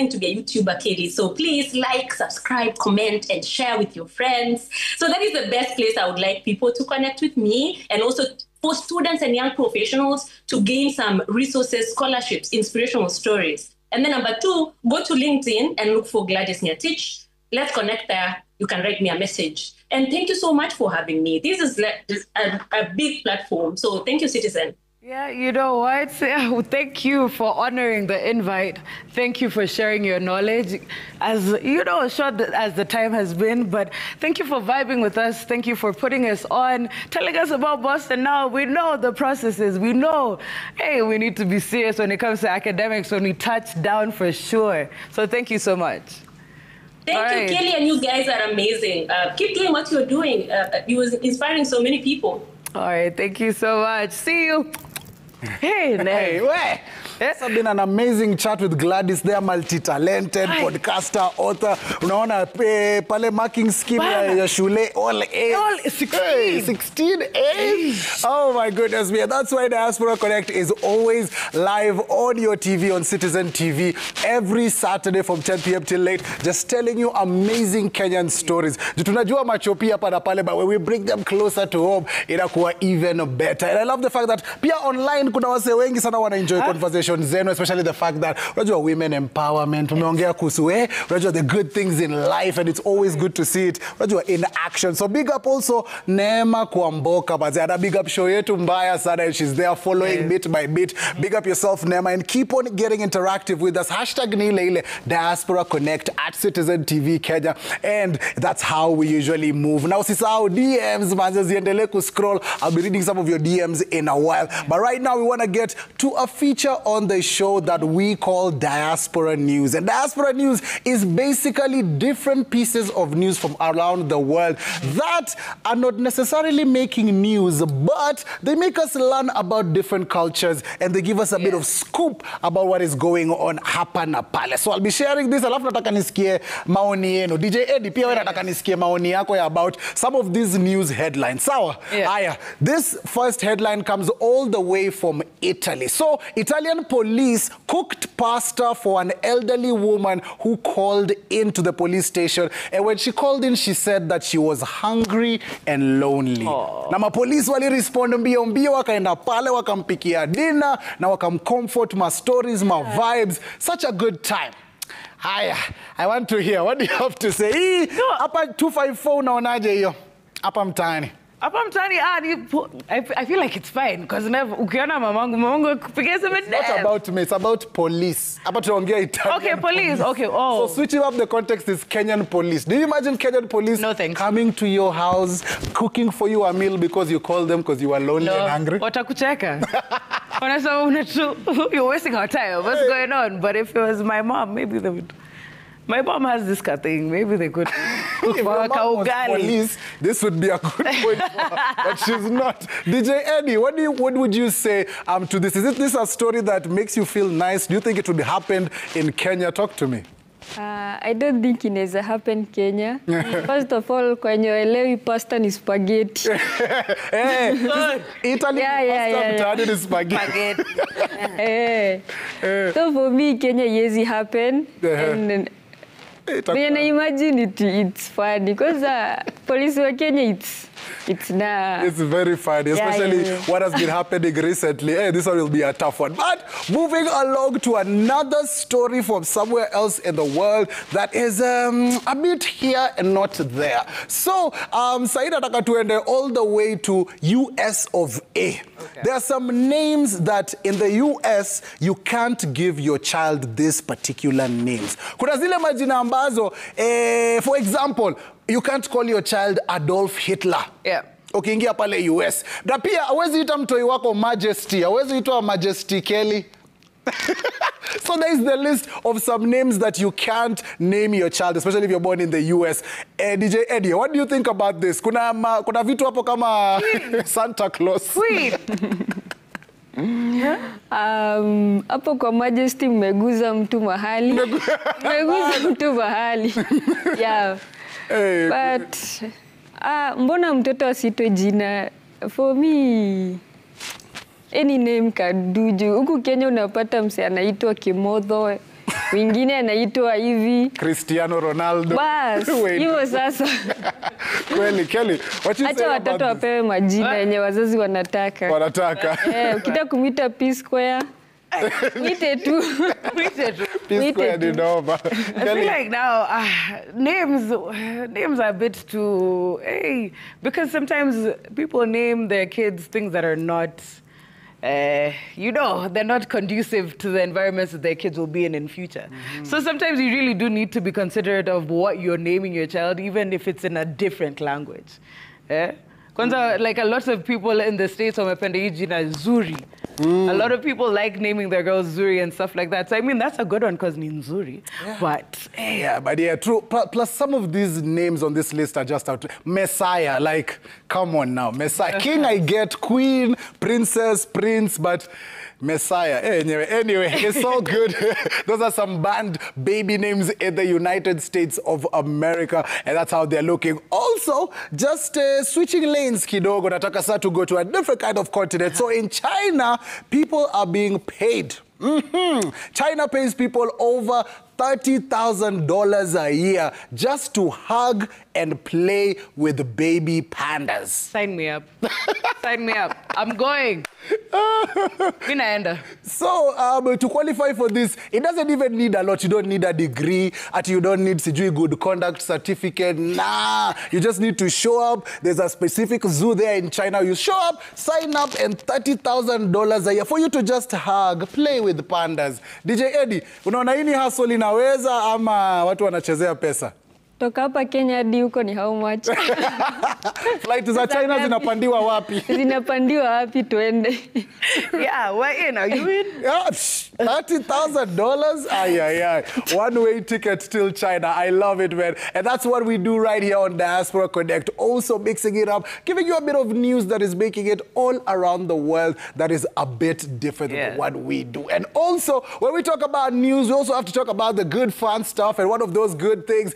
to be a YouTuber, Kelly. So please like, subscribe, comment, and share with your friends. So that is the best place I would like people to connect with me, and also for students and young professionals to gain some resources, scholarships, inspirational stories. And then number two, go to LinkedIn and look for Gladys Nyatich. Let's connect there. You can write me a message. And thank you so much for having me. This is a big platform. So thank you, Citizen. Yeah, you know what? Thank you for honoring the invite. Thank you for sharing your knowledge. As you know, short as the time has been, but thank you for vibing with us. Thank you for putting us on, telling us about Boston. Now we know the processes. We know, hey, we need to be serious when it comes to academics when we touch down for sure. So thank you so much. Thank you, Kelly, and you guys are amazing. Keep doing what you're doing. It was inspiring so many people. All right, thank you so much. See you. Hey, where? It's been an amazing chat with Gladys. They are multi-talented, podcaster, author. Unaona pale marking scheme ya shule, all A's. All 16. Hey, 16 A's. Oh my goodness me. That's why Diaspora Connect is always live on your TV, on Citizen TV, every Saturday from 10 p.m. till late, just telling you amazing Kenyan stories. Tunajua machopi hapa na pale, but when we bring them closer to home, inakuwa even better. And I love the fact that pia online kuna wase wengi sana wana enjoy conversations zenu, especially the fact that unajua women empowerment, tumeongea kuhusu unajua the good things in life, and it's always good to see it unajua in action. So big up also Neema Kwamboka, baze ana big up show yetu mbaya sana, and she's there following bit by bit. Big up yourself, Neema, and keep on getting interactive with us. Hashtag ni ile Diaspora Connect at Citizen TV Kenya, and that's how we usually move. Now usisahau DMs manze ziendelee ku scroll. I'll be reading some of your DMs in a while, but right now we want to get to a feature on on the show that we call Diaspora News. And Diaspora News is basically different pieces of news from around the world that are not necessarily making news, but they make us learn about different cultures and they give us a bit of scoop about what is going on hapa na pale. So I'll be sharing this. Alafu nataka nisikie maoni yenu. DJ Eddie, pia wewe nataka nisikie maoni yako about some of these news headlines. Sawa? Aya, this first headline comes all the way from Italy. So, Italian police cooked pasta for an elderly woman who called into the police station. And when she called in, she said that she was hungry and lonely. Na mapolisi wali respond mbio mbio, wakaenda pale, wakampikia dinner, na wakamcomfort, ma stories, ma vibes. Such a good time. Haya, I want to hear. What do you have to say? Hapa 254 unaonaje hiyo? Hapa mtaani. Hapa mtaani, I feel like it's fine because ukiona mamangu kupigia sema it's not about me, it's about police. Hapa tunaongea Italian. Okay, police. Okay, So switching up the context is Kenyan police. Do you imagine Kenyan police coming to your house, cooking for you a meal because you called them because you were lonely and hungry? Watakucheka. You're wasting our time. What's going on? But if it was my mom, maybe they would. My mom has this kind of thing. Maybe they could cook for her police. This would be a good point for her, but she's not. DJ Eddie, what would you say to this? Is this a story that makes you feel nice? Do you think it would happen in Kenya? Talk to me. I don't think it has happened Kenya. First of all, kwenye elewi pasta ni spaghetti. Italy pasta ni spaghetti. So for me, Kenya yezi happen. And when I imagine it's funny because police wa Kenya it's very funny, especially what has been happening recently. This one will be a tough one. But moving along to another story from somewhere else in the world that is a bit here and not there. So, Saida nataka tuende all the way to US of A. Okay. There are some names that in the US you can't give your child these particular names. Kuna zile majina ambazo, for example, you can't call your child Adolf Hitler. Yeah. Ukiingia pale US. Na pia hawezi ita mtoi wako Majesty, hawezi itwa Majesty Kelly. So there is the list of some names that you can't name your child, especially if you're born in the US. DJ Eddie, what do you think about this? Kuna vitu hapo kama Santa Claus. Hapo kwa Majesty mmeguza mtu mahali. Mmeguza mtu mahali. Yeah. But mbona mtoto asitwe jina? For me, any name can do. Huku Kenya unapata mse anaitwa Kimotho, wengine anaitwa hivi Cristiano Ronaldo. Bas, hivyo sasa. Kweli, Kelly, what you say about acha watoto wapewe majina yenye wazazi wanataka. Ukitaka kumwita P Square, mwite tu. P Square ni noma. I feel like now names are a bit too because sometimes people name their kids things that are not they're not conducive to the environments that their kids will be in future. So sometimes you really do need to be considerate of what you're naming your child, even if it's in a different language. Kwanza, like a lot of people in the States wamependa hii jina Zuri. A lot of people like naming their girls Zuri and stuff like that. So I mean, that's a good one because ni Nzuri. Yeah. But true. Plus some of these names on this list are just out. Messiah, like, come on now. Messiah. King, I get. Queen, princess, prince, but Messiah. Anyway, it's all good. Those are some banned baby names in the United States of America, and that's how they're looking. Also, just switching lanes, kidogo, nataka sa to go to a different kind of continent. So in China, people are being paid. China pays people over $30,000 a year just to hug and play with baby pandas. Sign me up. Sign me up. I'm going. So, to qualify for this, it doesn't even need a lot. You don't need a degree. You don't need a good conduct certificate. Nah, you just need to show up. There's a specific zoo there in China. You show up, sign up, and $30,000 a year for you to just hug, play with pandas. DJ Eddie, unaona hii ni hustle inaweza ama watu wanachezea pesa? Toka hapa Kenya hadi huko ni how much? Flight za China zinapandiwa wapi? Zinapandiwa wapi tuende? Yeah, we're in. Are you in? Yeah, $30,000. Ay. One-way ticket till China. I love it, man. And that's what we do right here on Diaspora Connect. Also mixing it up, giving you a bit of news that is making it all around the world that is a bit different than what we do. And also, when we talk about news, we also have to talk about the good fun stuff. And one of those good things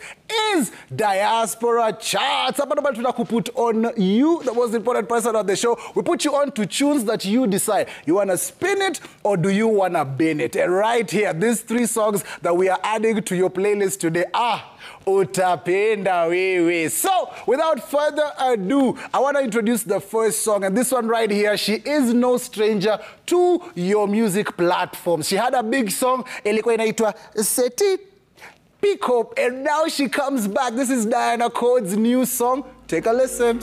is Diaspora Charts. To put on you, the most important person on the show. We put you on to tunes that you decide. You want to spin it or do you want to bin it? And right here, these 3 songs that we are adding to your playlist today are Utapenda Wewe. So, without further ado, I want to introduce the first song. And this one right here, she is no stranger to your music platforms. She had a big song, ilikuwa inaitwa Seti Pick Up, and now she comes back. This is Diana Code's new song. Take a listen.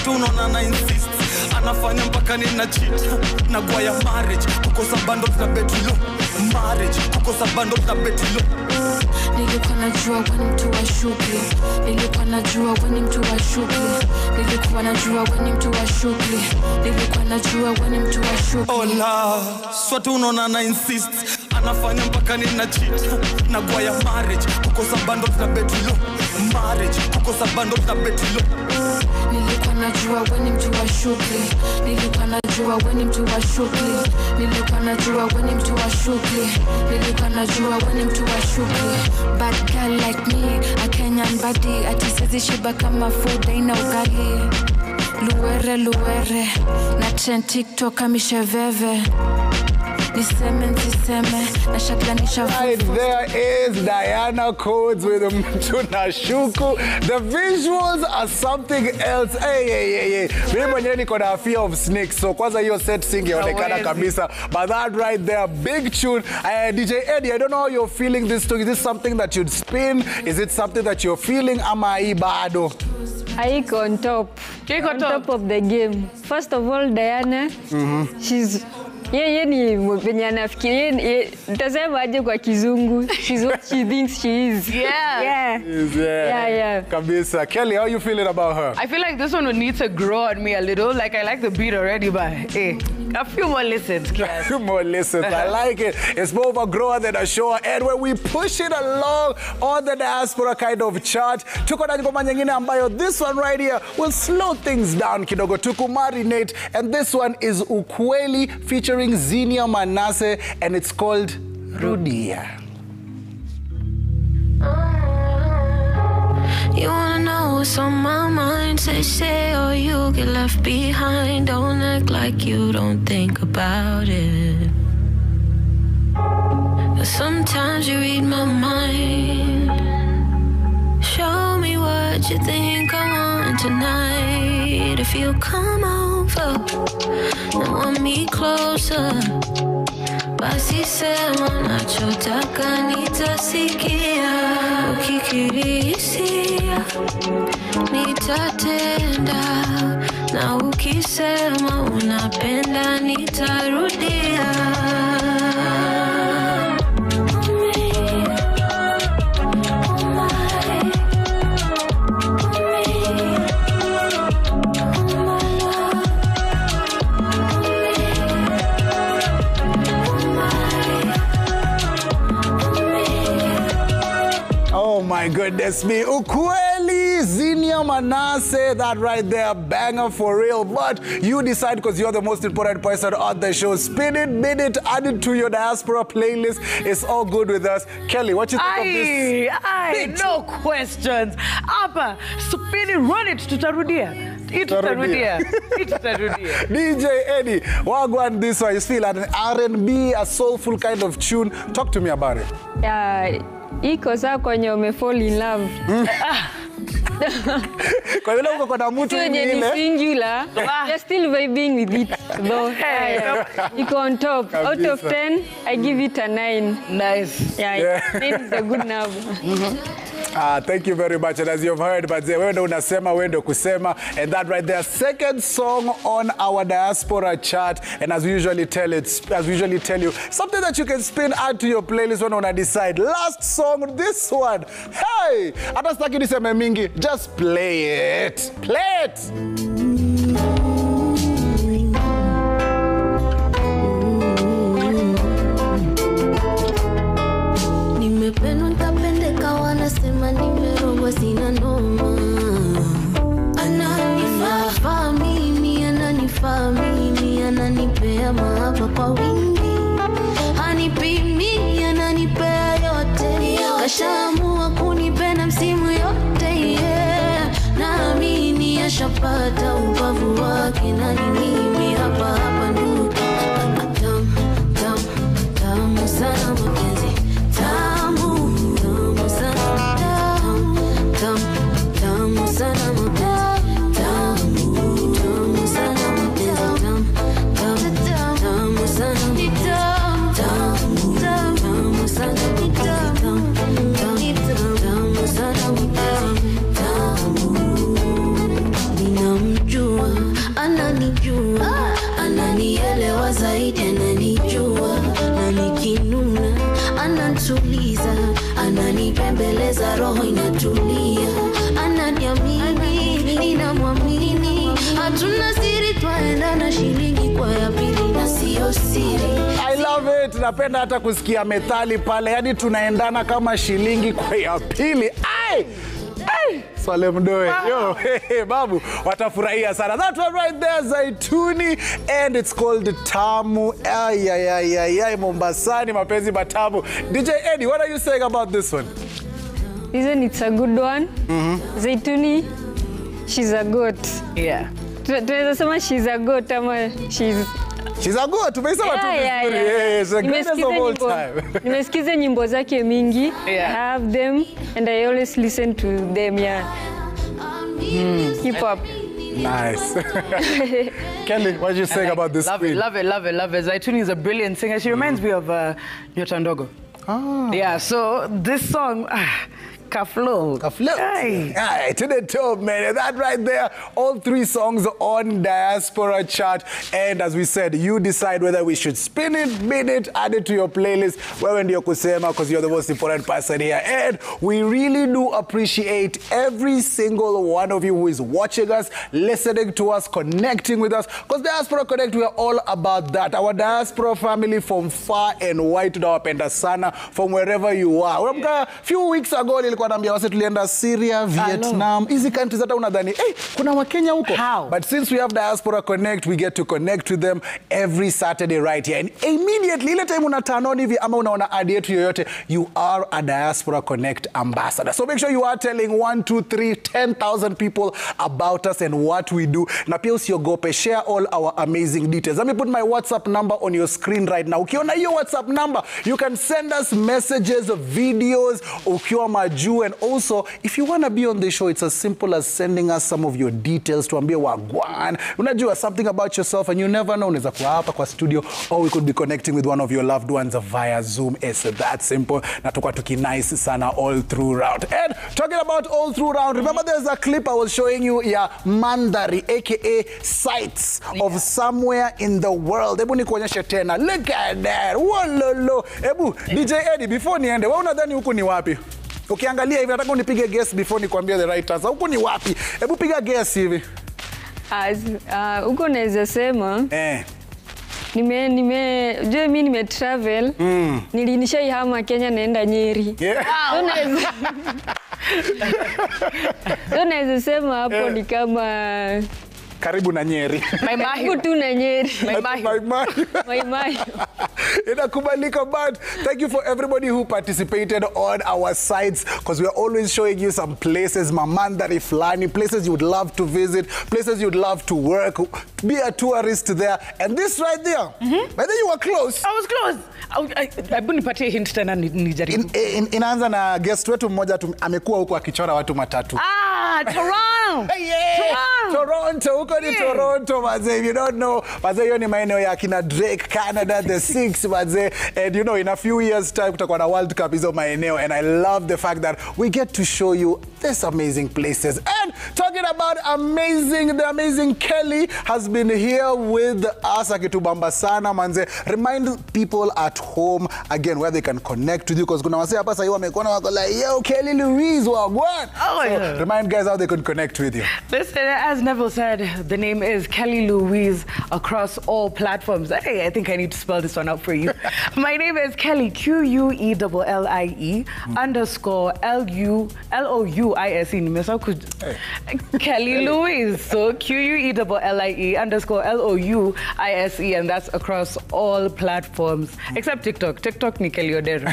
Unaona na insist anafanya mpaka nina cheat na gwaya marriage kukosa bando na betulo marriage kukosa bando na betulo nilikuwa najua wewe mtu wa shughuli nilikuwa najua wewe mtu wa shughuli nilikuwa najua wewe mtu wa shughuli nilikuwa najua wewe mtu wa shughuli ola swatu unaona na insist anafanya mpaka nina cheat na gwaya marriage kukosa bando na betulo marriage kukosa bando na betulo nilikuwa najua wewe mtu wa shughuli nilikuwa najua wewe mtu wa shughuli nilikuwa najua wewe mtu wa shughuli nilikuwa najua wewe mtu wa shughuli bad girl like me a Kenyan body atisezi shiba kama food aina ugali luere na trend TikTok amisheveve Right, there is Diana Codes with Mtuna Shuku. The visuals are something else. Hey. Mimi mwenyewe niko na fear of snakes. So kwanza hiyo set singeonekana kabisa. But that right there, big tune. DJ Eddie, I don't know how you're feeling this too. Is this something that you'd spin? Is it something that you're feeling? Ama ibado? Aiko on top. On top of the game. First of all, Diana, she's... Yeye ni venye anafikiria nitasema aje kwa kizungu. She's what she thinks she is. Yeah. Kabisa. Kelly, how are you feeling about her? I feel like this one would need to grow on me a little. Like I like the beat already, but a few more listens. A few more listens. I like it. It's more of a grower than a shower. And when we push it along on the Diaspora kind of chart, tuko na ngoma nyingine ambayo this one right here will slow things down kidogo. Tuku marinate. And this one is Ukweli featuring Zinia Manasseh, and it's called Rudia. You wanna know what's on my mind? Say, or you get left behind. Don't act like you don't think about it. But sometimes you read my mind. Show me what you think I want tonight. If you come over and want me closer, basi sema nachotaka nitasikia. Ukikirisia nitatenda, na ukisema unapenda nitarudia. Oh my goodness me. Ukweli, Zinia Manasseh, that right there, banger for real. But you decide because you're the most important person on the show. Spin it, bid it, add it to your Diaspora playlist. It's all good with us. Kelly, what you think of this? No questions. Apa, spin it, run it, tutarudia. Tutarudia. DJ Eddie, wagwan this one. You feel like an R&B, a soulful kind of tune. Talk to me about it. Iko saa kwenye fall in love. Kwa vile uko na mtu mwingine singular, you're still vibing with it though. Iko on top. Out of 10, I give it a 9. Nice. Yeah. 9 is a good number. Thank you very much. And as you've heard, but wendo unasema, wendo kusema. And that right there, second song on our Diaspora chart. And as we usually tell you, something that you can spin, add to your playlist when you decide. Last song, this one. Hey! Hata sitaki niseme mingi, just play it. Play it! Nimependwa nitapendeka, wanasema nimerogwa, sina noma. Ananifaa mimi, ananipea mahaba kwa wingi. Hanipimi, ananipea yote. Kashaamua kunipenda msimu yote, yeah. Naamini ashapata ubavu wake, na ni mimi hapa ndo. Tamu sana mapenzi. Tamu sana ninamjua, ananijua, ananielewa zaidi, ananijua, na nikinuna ananituliza, ananipembeleza, roho inatulia, ananiamini, ninamwamini, hatuna siri, twaendana shilingi kwa ya pili na sio siri. I love it. Napenda hata kusikia methali pale, yani tunaendana kama shilingi kwa ya pili. Ai! Swale mdoe. Yo, hey, babu, watafurahia sana. That one right there, Zaituni, and it's called Tamu. Ay, Mombasani, mapenzi matamu. DJ Eddie, what are you saying about this one? Isn't it a good one? Zaituni, she's a goat. Yeah. Tunaweza sema she's a goat ama She's a goat. Tumesema tu vizuri. Yes, the greatest of all time. Nimesikiza nyimbo zake mingi. Yeah. I have them and I always listen to them, yeah. Hip hop. Nice. Kelly, what do you say about this queen? Love it. Zaituni is a brilliant singer. She reminds me of Nyota Ndogo. Yeah, so this song... Kaflo. Aye, to the top, man. And that right there, all three songs on Diaspora chart. And as we said, you decide whether we should spin it, bin it, add it to your playlist. Wewe ndio kusema, because you're the most important person here. And we really do appreciate every single one of you who is watching us, listening to us, connecting with us. Because Diaspora Connect, we are all about that. Our Diaspora family from far and wide, tunawapenda sana, from wherever you are. A few weeks ago, kwa naambia wase tulienda Syria, Vietnam, hizi countries hata unadhani, hey, kuna Wakenya huko. How? But since we have Diaspora Connect, we get to connect with them every Saturday right here. And immediately, ile time una turn on hivi ama unaona ad yetu yoyote, you are a Diaspora Connect ambassador. So make sure you are telling 1, 2, 3, 10,000 people about us and what we do. Na pia usiogope, share all our amazing details. Let me put my WhatsApp number on your screen right now. Ukiona hiyo WhatsApp number, you can send us messages, videos, ukiwa majuu. And also, if you want to be on the show, it's as simple as sending us some of your details to ambia wagwan. Unajua something about yourself and you never know. Unaweza kuwa hapa kwa studio or we could be connecting with one of your loved ones via Zoom. It's that simple. Na tukwa tuki nice sana all through round. And talking about all through round, remember there's a clip I was showing you, Mandari, aka sights of somewhere in the world. Ebu nikuonyeshe tena. Look at that. Wololo. Ebu, DJ Eddie, before niende, wewe unadhani huku ni wapi? Ukiangalia hivi nataka unipige guess before nikwambie the right answer. Huko ni wapi? Hebu piga guess hivi. Huko naweza sema nime travel. Nishaihama Kenya naenda Nyeri. Naweza sema hapo ni kama karibu na Nyeri. Karibu tu na Nyeri. Maimayo. Inakubalika, but thank you for everybody who participated on our sites, because we are always showing you some places, mamandari flani, places you would love to visit, places you'd love to work, be a tourist there. And this right there, by then you were close. I was close. Hebu nipatie hint tena nijaribu. Inaanza na guest wetu mmoja amekuwa huko akichora watu matatu. Toronto. Toronto, huko ni Toronto, manze. If you don't know, manze, hiyo ni maeneo ya kina Drake, Canada, the Six, manze. And you know, in a few years time, kutakuwa na World Cup hizo maeneo. And I love the fact that we get to show you these amazing places. And talking about the amazing Kelly has been here with us, akitubamba sana, manze. Remind people at home, again, where they can connect with you, because kuna wase hapa sahi wamekuona wako like, yo, Kelly Louise, wagwan. So, remind guys how they can connect with you. Listen, as Neville said, the name is Kelly Louise across all platforms. Hey, I think I need to spell this one out for you. My name is Kelly, Queellie _LOUISE. Kelly Louise. So Queellie _LOUISE, and that's across all platforms except TikTok. TikTok ni Kelly Odero.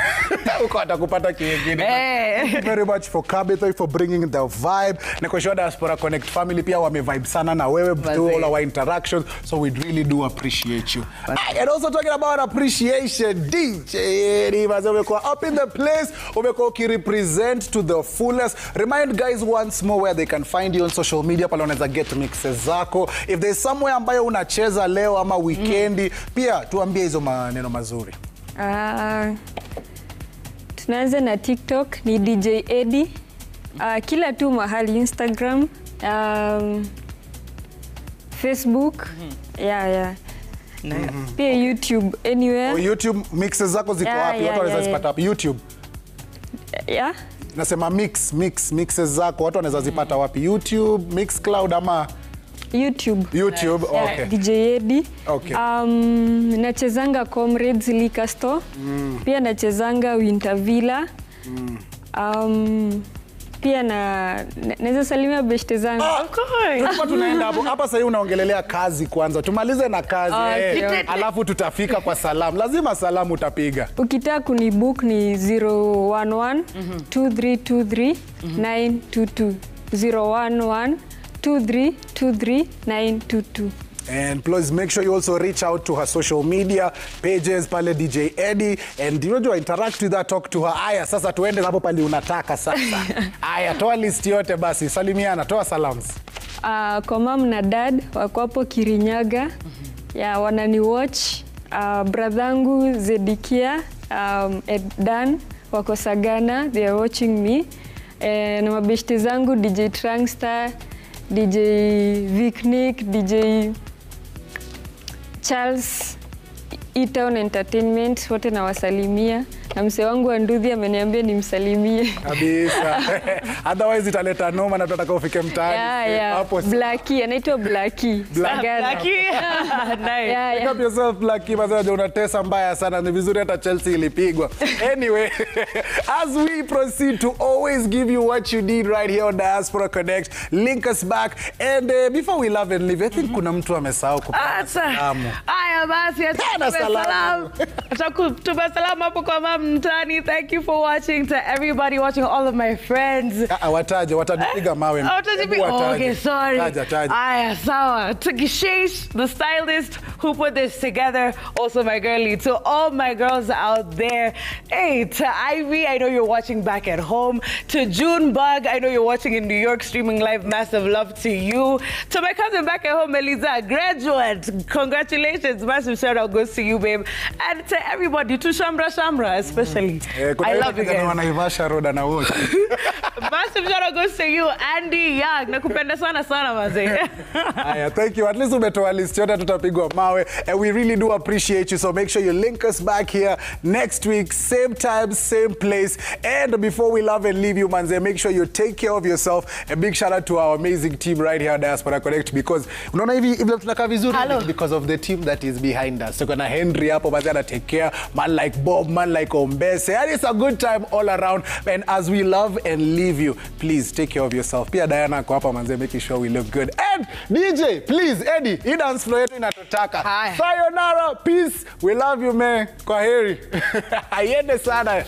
Thank you very much for coming, for bringing the vibe. Nekoshua Diaspora Connect family pia wame vibe sana na wewe through all our interactions, so we really do appreciate you. And also talking about appreciation, DJ umekuwa up in the place, umekuwa represent to the fullest. Remind guys once more where they can find you on social media, pale unaweza get mixes zako. If there's somewhere ambayo unacheza leo ama weekendi, pia tuambie hizo maneno mazuri. Tunaanza na TikTok ni DJ Eddie. Kila tu mahali, Instagram, Facebook, pia YouTube, anywhere. YouTube mixes zako ziko wapi? Watu wanaweza zipata wapi? YouTube? Nasema mixes zako watu wanaweza zipata wapi? YouTube, Mixcloud ama YouTube. YouTube, okay. DJ Eddie. Okay. Nachezanga Comrades Liquor Store. Pia nachezanga Winter Villa. Pia naweza salimia beshte zangu. Tulikuwa tunaenda hapo. Hapa sasa unaongelelea kazi kwanza. Tumalize na kazi. Alafu tutafika kwa salamu. Lazima salamu utapiga. Ukitaka kunibook ni 011 2323 922. 011 2323 922. And please make sure you also reach out to her social media pages, pale DJ Eddie, and you know, interact with her, talk to her. Aya, sasa tuende hapo pale unataka sasa. Aya, toa list yote basi, salimiana, toa salams. Kwa mom na dad wako hapo Kirinyaga. Wanani watch. Brathangu Zedikia, Dan wako Sagana, they are watching me. Na mabeshte zangu DJ Trangstar, DJ Vicnick, DJ Charles, E-Town Entertainment, wote na wasalimia. Na mse wangu wa Nduthi ameniambia nimsalimie. Kabisa. Otherwise italeta noma na tutataka ufike mtaani. Hapo Blackie, anaitwa Blackie. Blackie. Nice. Pick up yourself Blackie, maana unatesa mbaya sana. Ni vizuri hata Chelsea ilipigwa. Anyway, as we proceed to always give you what you need right here on Diaspora Connect, link us back, and before we love and leave, I think kuna mtu amesahau kupata salamu. Aya basi, salamu. Tuba salamu hapo kwa mama Mtani. Thank you for watching. To everybody watching, all of my friends. Watajipiga mawe. Okay, sorry. Taja. Aya, sawa. To Gishesh, the stylist who put this together. Also my girlie. To all my girls out there. Hey, to Ivy, I know you're watching back at home. To June Bug, I know you're watching in New York, streaming live. Massive love to you. To my cousin back at home, Eliza, graduate. Congratulations. Massive shout out goes to you, babe. And to everybody, to Shamra, especially. I love you guys. Massive shout out goes to you, Andy Young. Nakupenda sana maze. Thank you. At least umetoa list yote tutapigwa mawe. And we really do appreciate you. So make sure you link us back here next week, same time, same place. And before we love and leave you, manze, make sure you take care of yourself. A big shout out to our amazing team right here at Diaspora Connect, because unaona hivi tunakaa vizuri because of the team that is behind us. So kuna Henry hapo baada ya take care, man like Bob, man like Ombese. And it's a good time all around. And as we love and leave you, please take care of yourself. Pia Diana kwa hapa manze, making sure we look good. And DJ, please, Eddie, hii dance flow yetu inatotaka. Sayonara, peace. We love you, man. Kwa heri. Ayende sana.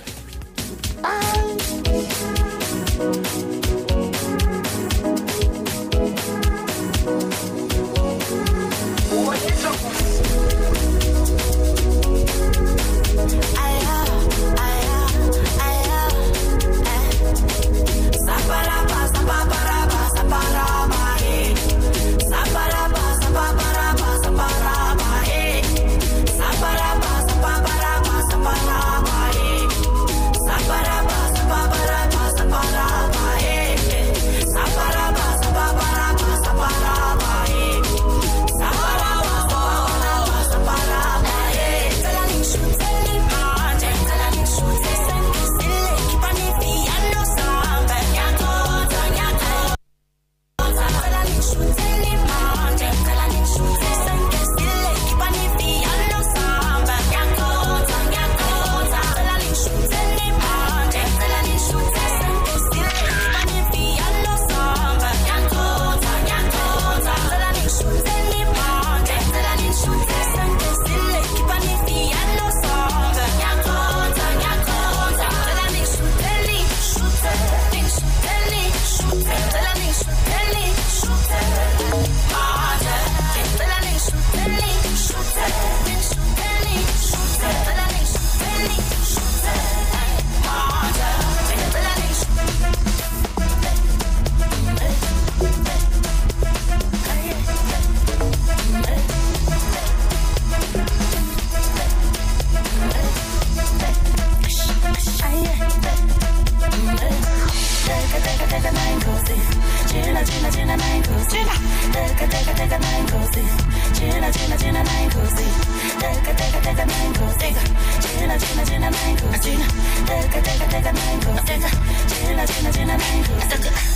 Sa nine cozy. China, China, China, nine cozy. Take a nine cozy. China, China, China, nine cozy. Take a nine cozy. China, China, China, nine cozy. Take a nine cozy. China, China, China, nine cozy.